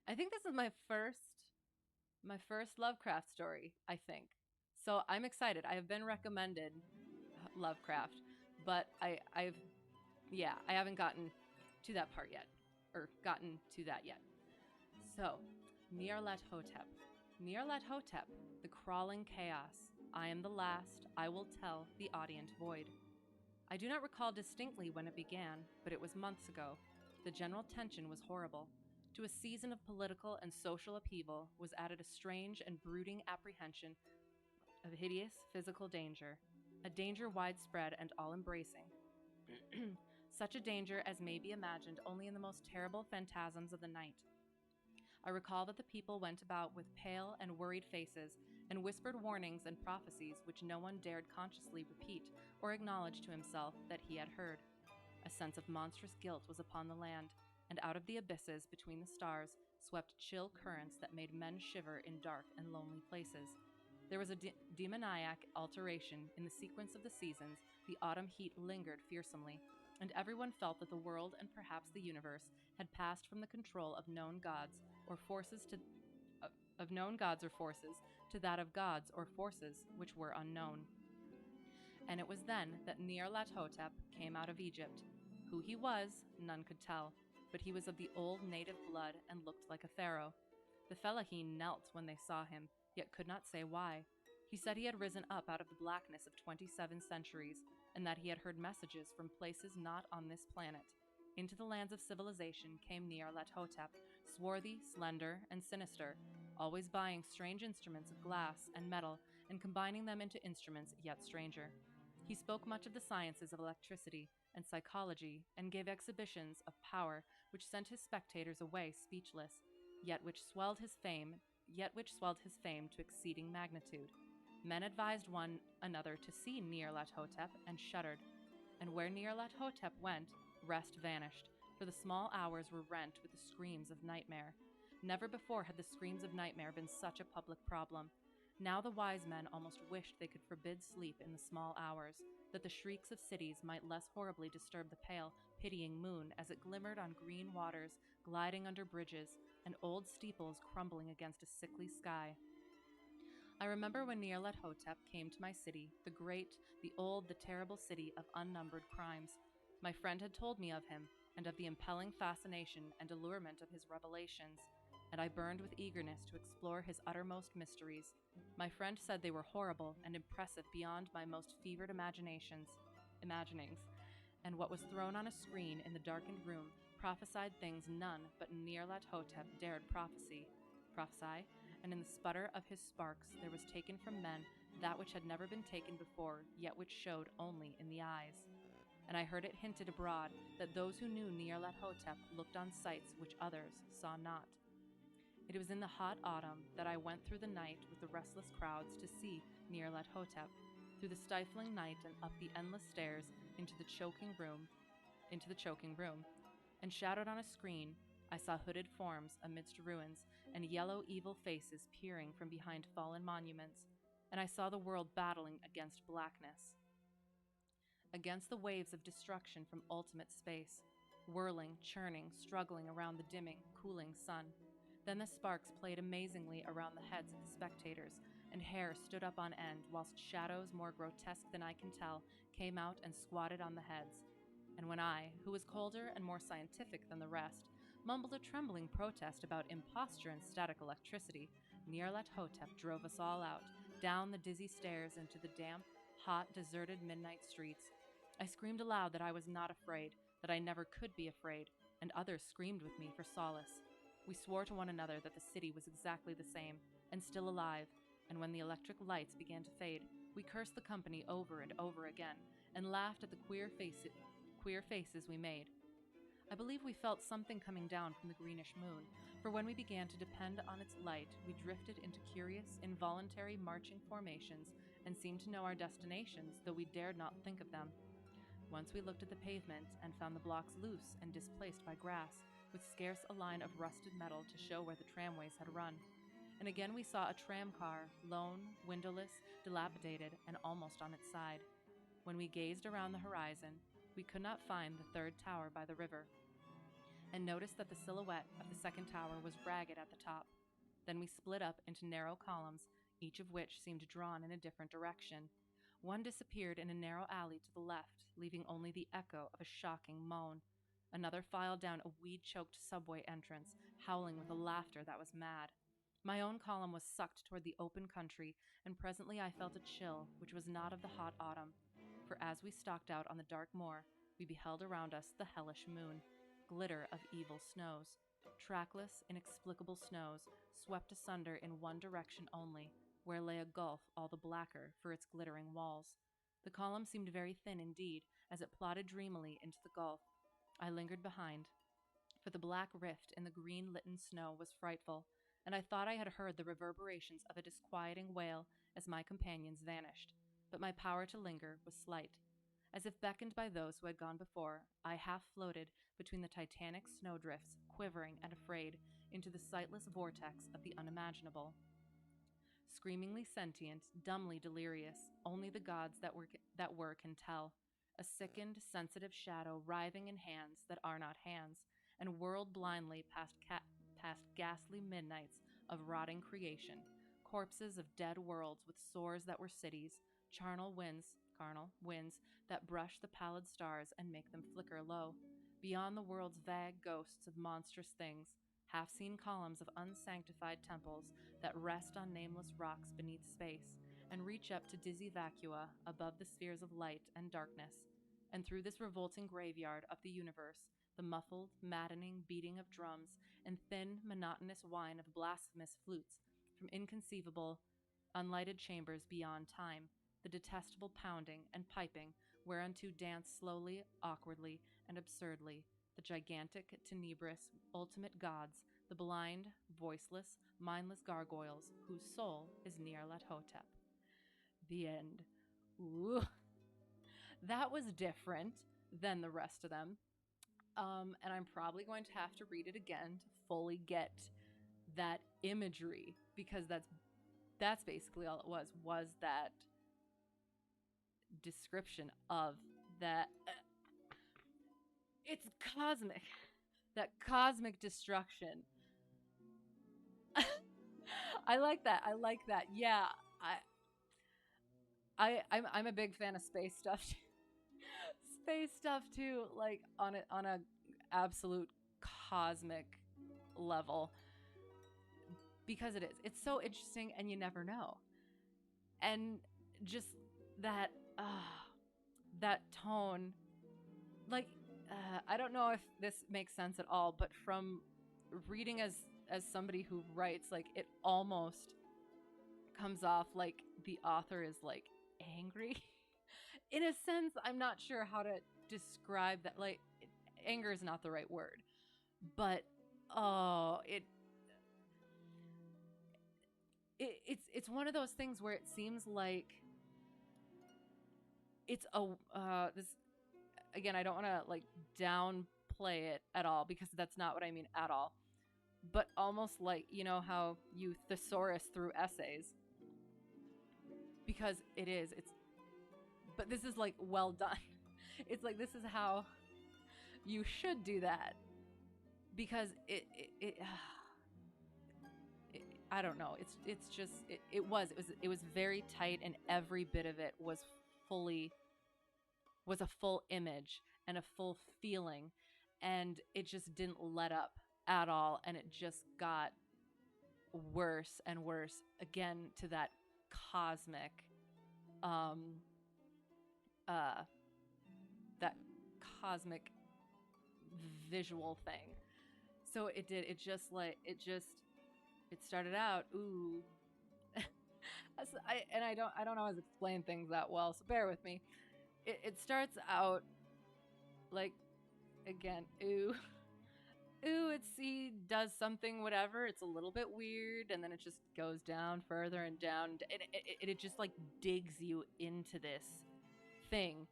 I think this is my first Lovecraft story, I think. So I'm excited. I have been recommended Lovecraft, but I haven't gotten to that part yet, or gotten to that yet. So, Nyarlathotep. Nyarlathotep, the crawling chaos. I am the last, I will tell the audient void. I do not recall distinctly when it began, but it was months ago. The general tension was horrible. To a season of political and social upheaval was added a strange and brooding apprehension of hideous physical danger, a danger widespread and all-embracing. Such a danger as may be imagined only in the most terrible phantasms of the night. I recall that the people went about with pale and worried faces and whispered warnings and prophecies which no one dared consciously repeat or acknowledge to himself that he had heard. A sense of monstrous guilt was upon the land, and out of the abysses between the stars swept chill currents that made men shiver in dark and lonely places. There was a demoniac alteration in the sequence of the seasons. The autumn heat lingered fearsomely, and everyone felt that the world and perhaps the universe had passed from the control of known gods or forces to that of gods or forces which were unknown. And it was then that Nyarlathotep came out of Egypt. Who he was, none could tell, but he was of the old native blood and looked like a pharaoh. The fellaheen knelt when they saw him, yet could not say why. He said he had risen up out of the blackness of 27 centuries, and that he had heard messages from places not on this planet. Into the lands of civilization came Nyarlathotep, swarthy, slender, and sinister, always buying strange instruments of glass and metal and combining them into instruments yet stranger. He spoke much of the sciences of electricity and psychology and gave exhibitions of power which sent his spectators away speechless, yet which swelled his fame to exceeding magnitude. Men advised one another to see Nyarlathotep and shuddered. And where Nyarlathotep went, rest vanished, for the small hours were rent with the screams of nightmare. Never before had the screams of nightmare been such a public problem. Now the wise men almost wished they could forbid sleep in the small hours, that the shrieks of cities might less horribly disturb the pale, pitying moon as it glimmered on green waters, gliding under bridges, and old steeples crumbling against a sickly sky. I remember when Nyarlathotep came to my city, the great, the old, the terrible city of unnumbered crimes. My friend had told me of him, and of the impelling fascination and allurement of his revelations, and I burned with eagerness to explore his uttermost mysteries. My friend said they were horrible and impressive beyond my most fevered imaginings, and what was thrown on a screen in the darkened room prophesied things none but Nyarlathotep dared prophesy, and in the sputter of his sparks there was taken from men that which had never been taken before, yet which showed only in the eyes. And I heard it hinted abroad that those who knew Nyarlathotep looked on sights which others saw not. It was in the hot autumn that I went through the night with the restless crowds to see Nyarlathotep, through the stifling night and up the endless stairs into the choking room, and shadowed on a screen, I saw hooded forms amidst ruins, and yellow evil faces peering from behind fallen monuments, and I saw the world battling against blackness, against the waves of destruction from ultimate space, whirling, churning, struggling around the dimming, cooling sun. Then the sparks played amazingly around the heads of the spectators, and hair stood up on end, whilst shadows more grotesque than I can tell came out and squatted on the heads. And when I, who was colder and more scientific than the rest, mumbled a trembling protest about imposture and static electricity, Nyarlathotep drove us all out, down the dizzy stairs into the damp, hot, deserted midnight streets. I screamed aloud that I was not afraid, that I never could be afraid, and others screamed with me for solace. We swore to one another that the city was exactly the same, and still alive, and when the electric lights began to fade, we cursed the company over and over again, and laughed at the queer faces we made. I believe we felt something coming down from the greenish moon, for when we began to depend on its light, we drifted into curious, involuntary marching formations, and seemed to know our destinations, though we dared not think of them. Once we looked at the pavement and found the blocks loose and displaced by grass, with scarce a line of rusted metal to show where the tramways had run. And again we saw a tram car, lone, windowless, dilapidated, and almost on its side. When we gazed around the horizon, we could not find the third tower by the river, and noticed that the silhouette of the second tower was ragged at the top. Then we split up into narrow columns, each of which seemed drawn in a different direction. One disappeared in a narrow alley to the left, leaving only the echo of a shocking moan. Another filed down a weed-choked subway entrance, howling with a laughter that was mad. My own column was sucked toward the open country, and presently I felt a chill, which was not of the hot autumn. For as we stalked out on the dark moor, we beheld around us the hellish moon, glitter of evil snows, trackless, inexplicable snows, swept asunder in one direction only, where lay a gulf all the blacker for its glittering walls. The column seemed very thin indeed, as it plodded dreamily into the gulf. I lingered behind, for the black rift in the green-litten snow was frightful, and I thought I had heard the reverberations of a disquieting wail as my companions vanished, but my power to linger was slight. As if beckoned by those who had gone before, I half floated between the titanic snowdrifts, quivering and afraid, into the sightless vortex of the unimaginable. Screamingly sentient, dumbly delirious, only the gods that were can tell. A sickened, sensitive shadow writhing in hands that are not hands, and whirled blindly past ghastly midnights of rotting creation, corpses of dead worlds with sores that were cities, carnal winds that brush the pallid stars and make them flicker low. Beyond the world's vague ghosts of monstrous things, half-seen columns of unsanctified temples that rest on nameless rocks beneath space and reach up to dizzy vacua above the spheres of light and darkness. And through this revolting graveyard of the universe, the muffled, maddening beating of drums and thin, monotonous whine of blasphemous flutes from inconceivable, unlighted chambers beyond time, the detestable pounding and piping whereunto dance slowly, awkwardly, and absurdly the gigantic, tenebrous, ultimate gods, the blind, voiceless, mindless gargoyles whose soul is Nyarlathotep. The end. Ooh. That was different than the rest of them. And I'm probably going to have to read it again to fully get that imagery, because that's basically all it was that description of that. It's cosmic. That cosmic destruction. I like that. Yeah, I'm a big fan of space stuff. Space stuff too, like on a absolute cosmic level, because it's so interesting and you never know. And just that that tone, like I don't know if this makes sense at all, but from reading as somebody who writes, like, it almost comes off like the author is like angry. In a sense, I'm not sure how to describe that. Like, anger is not the right word, but oh, it's one of those things where it seems like it's a this, again, I don't want to like downplay it at all, because that's not what I mean at all, but almost like, you know how you thesaurus through essays, because it's but this is like well done. It's like, this is how you should do that, because it I don't know. It's just it was very tight, and every bit of it was a full image and a full feeling, and it just didn't let up at all, and it just got worse and worse, again, to that cosmic that cosmic visual thing. So it started out, ooh. I don't always explain things that well, so bear with me. It starts out like, again, ooh. He does something, whatever, it's a little bit weird, and then it just goes down further and down, and it just like digs you into this thing.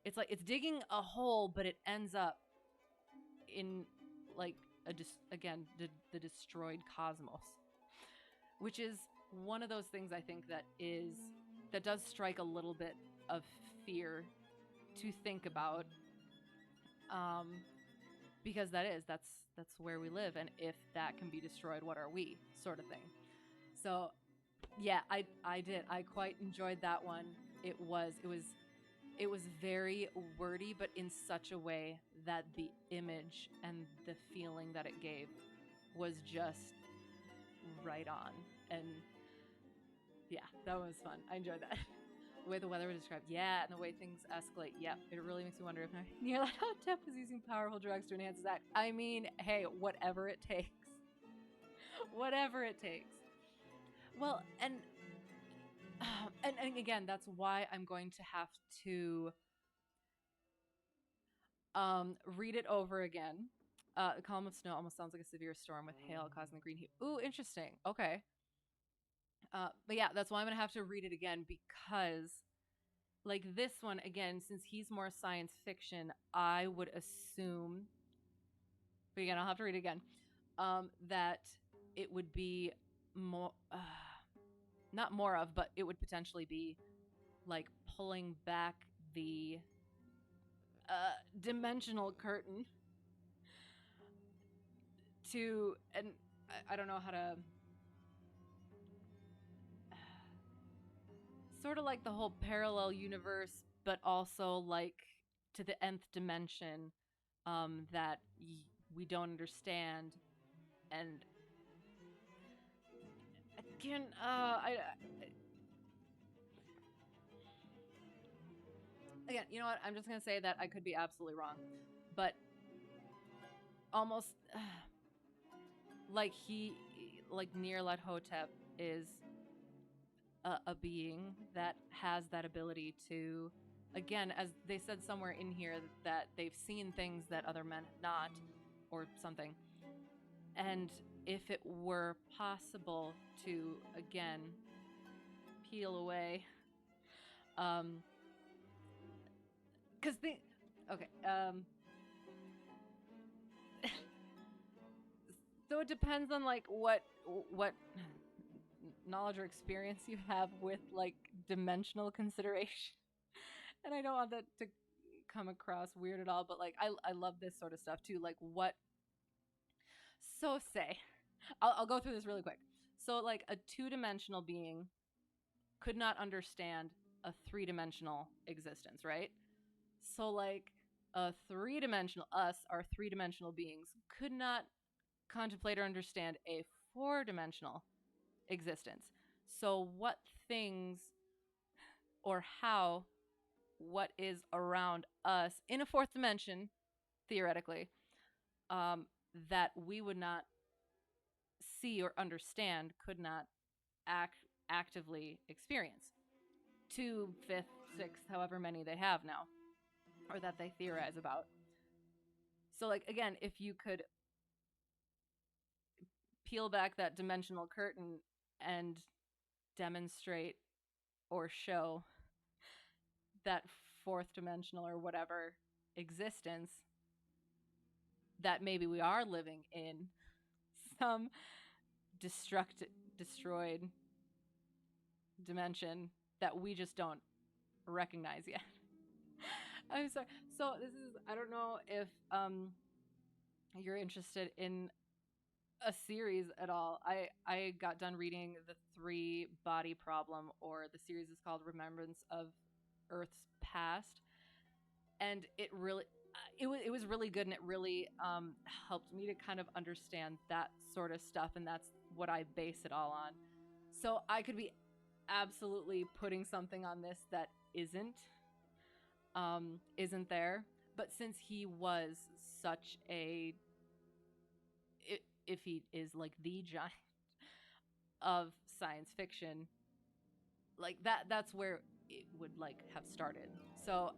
It's like it's digging a hole, but it ends up in like the destroyed cosmos, which is one of those things I think that does strike a little bit of fear to think about, because that's where we live, and if that can be destroyed, what are we, sort of thing. So yeah, I quite enjoyed that one. It was very wordy, but in such a way that the image and the feeling that it gave was just right on. And yeah, that was fun. I enjoyed that. The way the weather was described, yeah, and the way things escalate, yeah, it really makes me wonder if Nyarlathotep is using powerful drugs to enhance his act. I mean, hey, whatever it takes. Whatever it takes. Well, and again, that's why I'm going to have to read it over again. A column of snow almost sounds like a severe storm with hail causing the green heat. Ooh, interesting. Okay. But yeah, that's why I'm going to have to read it again, because like this one, again, since he's more science fiction, I would assume, but again, I'll have to read it again, that it would be more, not more of, but it would potentially be like pulling back the dimensional curtain to, and I don't know how to, sort of like the whole parallel universe, but also like to the nth dimension, that we don't understand, And again, again, you know what? I'm just gonna say that I could be absolutely wrong, but almost like Nyarlathotep is a being that has that ability to, again, as they said somewhere in here, that they've seen things that other men have not, or something. And if it were possible to, again, peel away, because okay, so it depends on like what knowledge or experience you have with like dimensional consideration. And I don't want that to come across weird at all, but like I love this sort of stuff too. Like what? So say, I'll go through this really quick. So like a 2-dimensional being could not understand a 3-dimensional existence, right? So like a 3-dimensional us, our 3-dimensional beings, could not contemplate or understand a 4-dimensional existence. So what things or how what is around us in a 4th dimension, theoretically, that we would not see or understand, could not actively experience. 2, 5th, 6th, however many they have now, or that they theorize about. So, like, again, if you could peel back that dimensional curtain and demonstrate or show that 4th dimensional or whatever existence, that maybe we are living in some destroyed dimension that we just don't recognize yet. I'm sorry. So this is, I don't know if you're interested in a series at all. I got done reading the 3 Body Problem, or the series is called Remembrance of Earth's Past, and it really it was really good, and it really helped me to kind of understand that sort of stuff, and that's what I base it all on. So I could be absolutely putting something on this that isn't there, but since he was such a, if he is like the giant of science fiction, like that's where it would like have started. So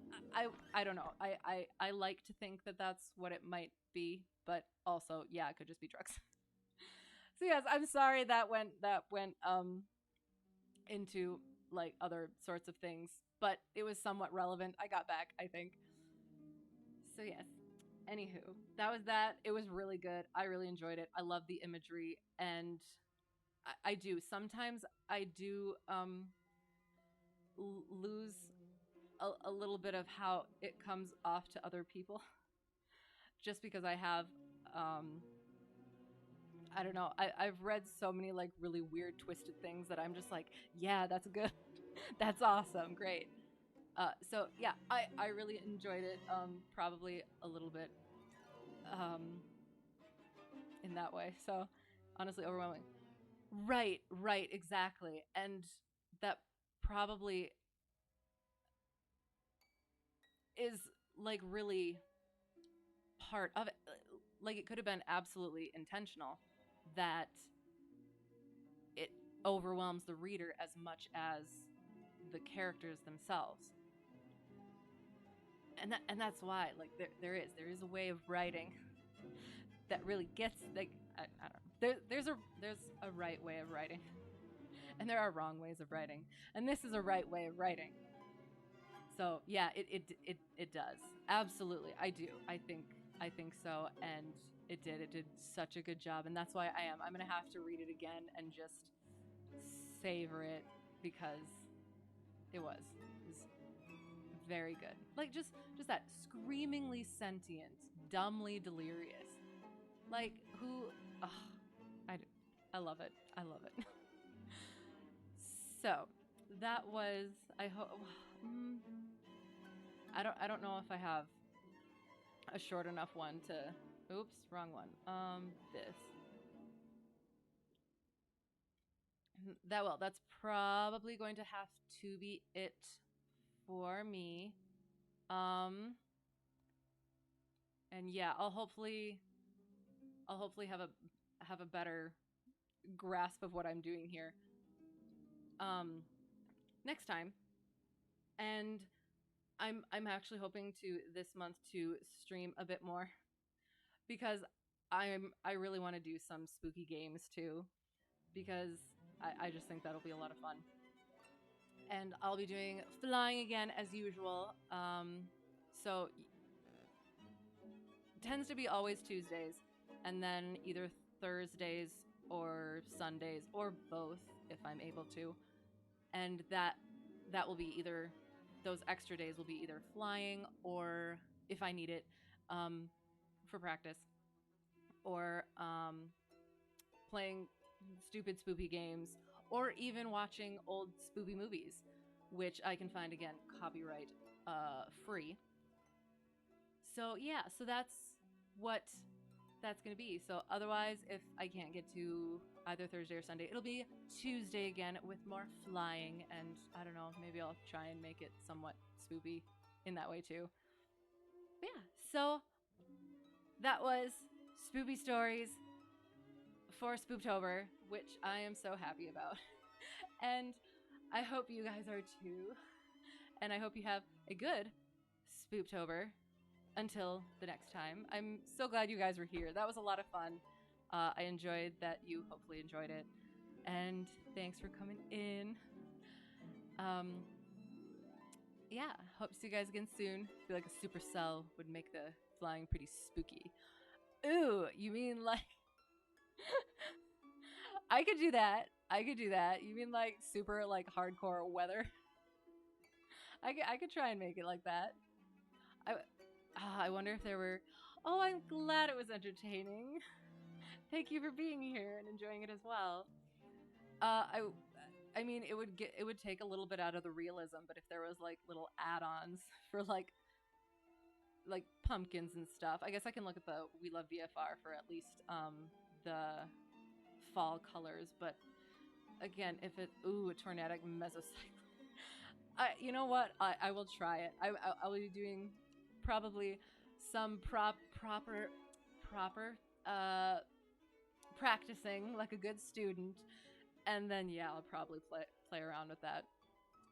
I don't know. I like to think that that's what it might be, but also, yeah, it could just be drugs. So yes, I'm sorry that went into like other sorts of things, but it was somewhat relevant. I got back, I think. So yes. Anywho, that was that. It was really good. I really enjoyed it. I love the imagery, and I do. Sometimes I do lose a little bit of how it comes off to other people, just because I have I don't know. I've read so many like really weird, twisted things that I'm just like, yeah, that's good. That's awesome. Great. So yeah, I really enjoyed it. Probably a little bit in that way. So honestly, overwhelming. Right, exactly. And that probably is like really part of it. Like it could have been absolutely intentional, that it overwhelms the reader as much as the characters themselves. And that's why, like, there is a way of writing that really gets, like, I don't know. There's a right way of writing, and there are wrong ways of writing, and this is a right way of writing. So yeah, it does, absolutely. I do. I think so, and it did such a good job, and that's why I'm gonna have to read it again and just savor it, because it was very good. Like just that screamingly sentient, dumbly delirious. Like who? Oh, I love it. I love it. So that was. I hope. I don't know if I have a short enough one to. Oops, wrong one. This. That's probably going to have to be it for me. And yeah, I'll hopefully have a better grasp of what I'm doing here next time. And I'm actually hoping to this month to stream a bit more because I really want to do some spooky games too, because I just think that'll be a lot of fun. And I'll be doing flying again as usual. So tends to be always Tuesdays, and then either Thursdays or Sundays or both if I'm able to. And that will be either those extra days will be either flying or if I need it for practice, or playing stupid SpOoPy games, or even watching old SpOoPy movies, which I can find again copyright free. So yeah, so that's what that's gonna be. So otherwise, if I can't get to either Thursday or Sunday, it'll be Tuesday again with more flying, and I don't know, maybe I'll try and make it somewhat SpOoPy in that way too. But yeah, so that was SpOoPy Stories for Spooptober, which I am so happy about. And I hope you guys are too. And I hope you have a good Spooptober until the next time. I'm so glad you guys were here. That was a lot of fun. I enjoyed that. You hopefully enjoyed it. And thanks for coming in. Yeah, hope to see you guys again soon. I feel like a supercell would make the flying pretty spooky. Ooh, you mean like... I could do that. You mean like super like hardcore weather? I could try and make it like that. I wonder if there were... Oh, I'm glad it was entertaining. Thank you for being here and enjoying it as well. I mean, it would take a little bit out of the realism, but if there was like little add-ons for like pumpkins and stuff, I guess I can look at the We Love BFR for at least the fall colors. But again, if it a tornadic mesocyclone, you know what? I will try it. I'll be doing probably some proper practicing like a good student, and then yeah, I'll probably play around with that.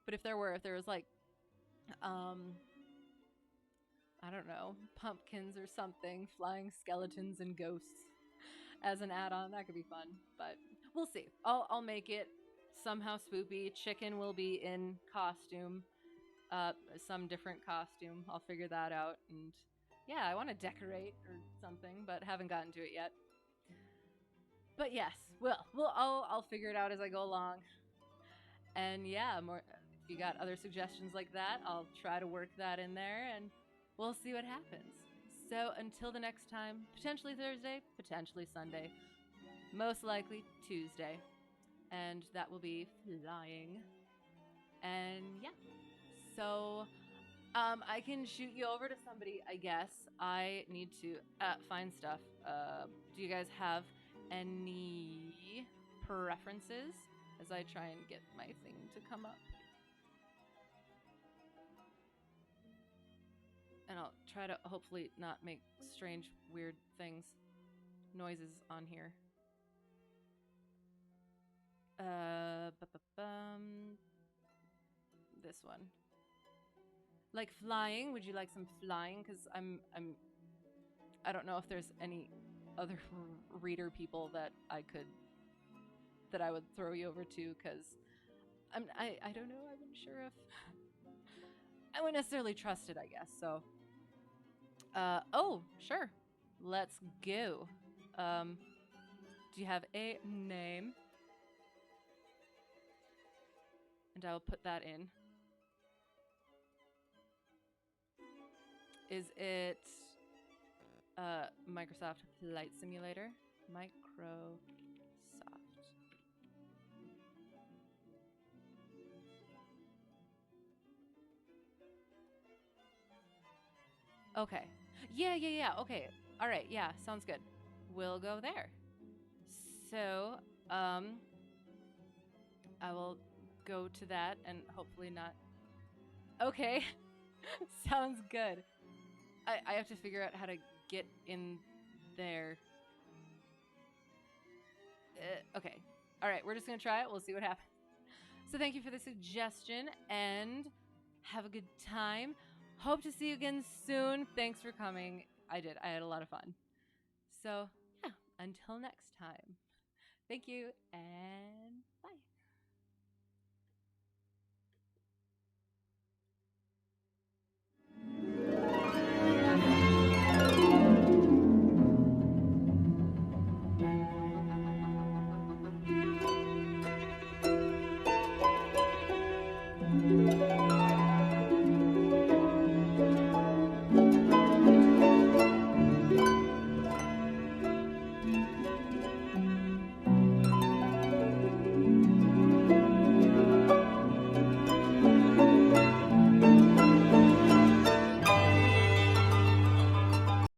But if there was like I don't know, pumpkins or something, flying skeletons and ghosts as an add-on, that could be fun. But we'll see. I'll make it somehow SpOoPy. Chicken will be in costume, some different costume. I'll figure that out. And yeah, I want to decorate or something, but haven't gotten to it yet. But yes, I'll figure it out as I go along. And yeah, more if you got other suggestions like that, I'll try to work that in there, and we'll see what happens. So until the next time, potentially Thursday, potentially Sunday, most likely Tuesday, and that will be flying. And yeah, so I can shoot you over to somebody, I guess. I need to find stuff. Do you guys have any preferences as I try and get my thing to come up? And I'll try to hopefully not make strange, weird noises on here. This one. Like flying? Would you like some flying? Because I don't know if there's any other reader people that I would throw you over to, because I don't know. I wasn't sure if I wouldn't necessarily trust it, I guess. So, oh, sure. Let's go. Do you have a name? And I will put that in. Is it Microsoft Flight Simulator? Microsoft. Okay. Yeah. Okay. All right. Yeah, sounds good. We'll go there. So, I will go to that and hopefully not. Okay. Sounds good. I have to figure out how to get in there. Okay. All right, we're just going to try it. We'll see what happens. So thank you for the suggestion and have a good time. Hope to see you again soon. Thanks for coming. I did. I had a lot of fun. So, yeah, until next time. Thank you and bye.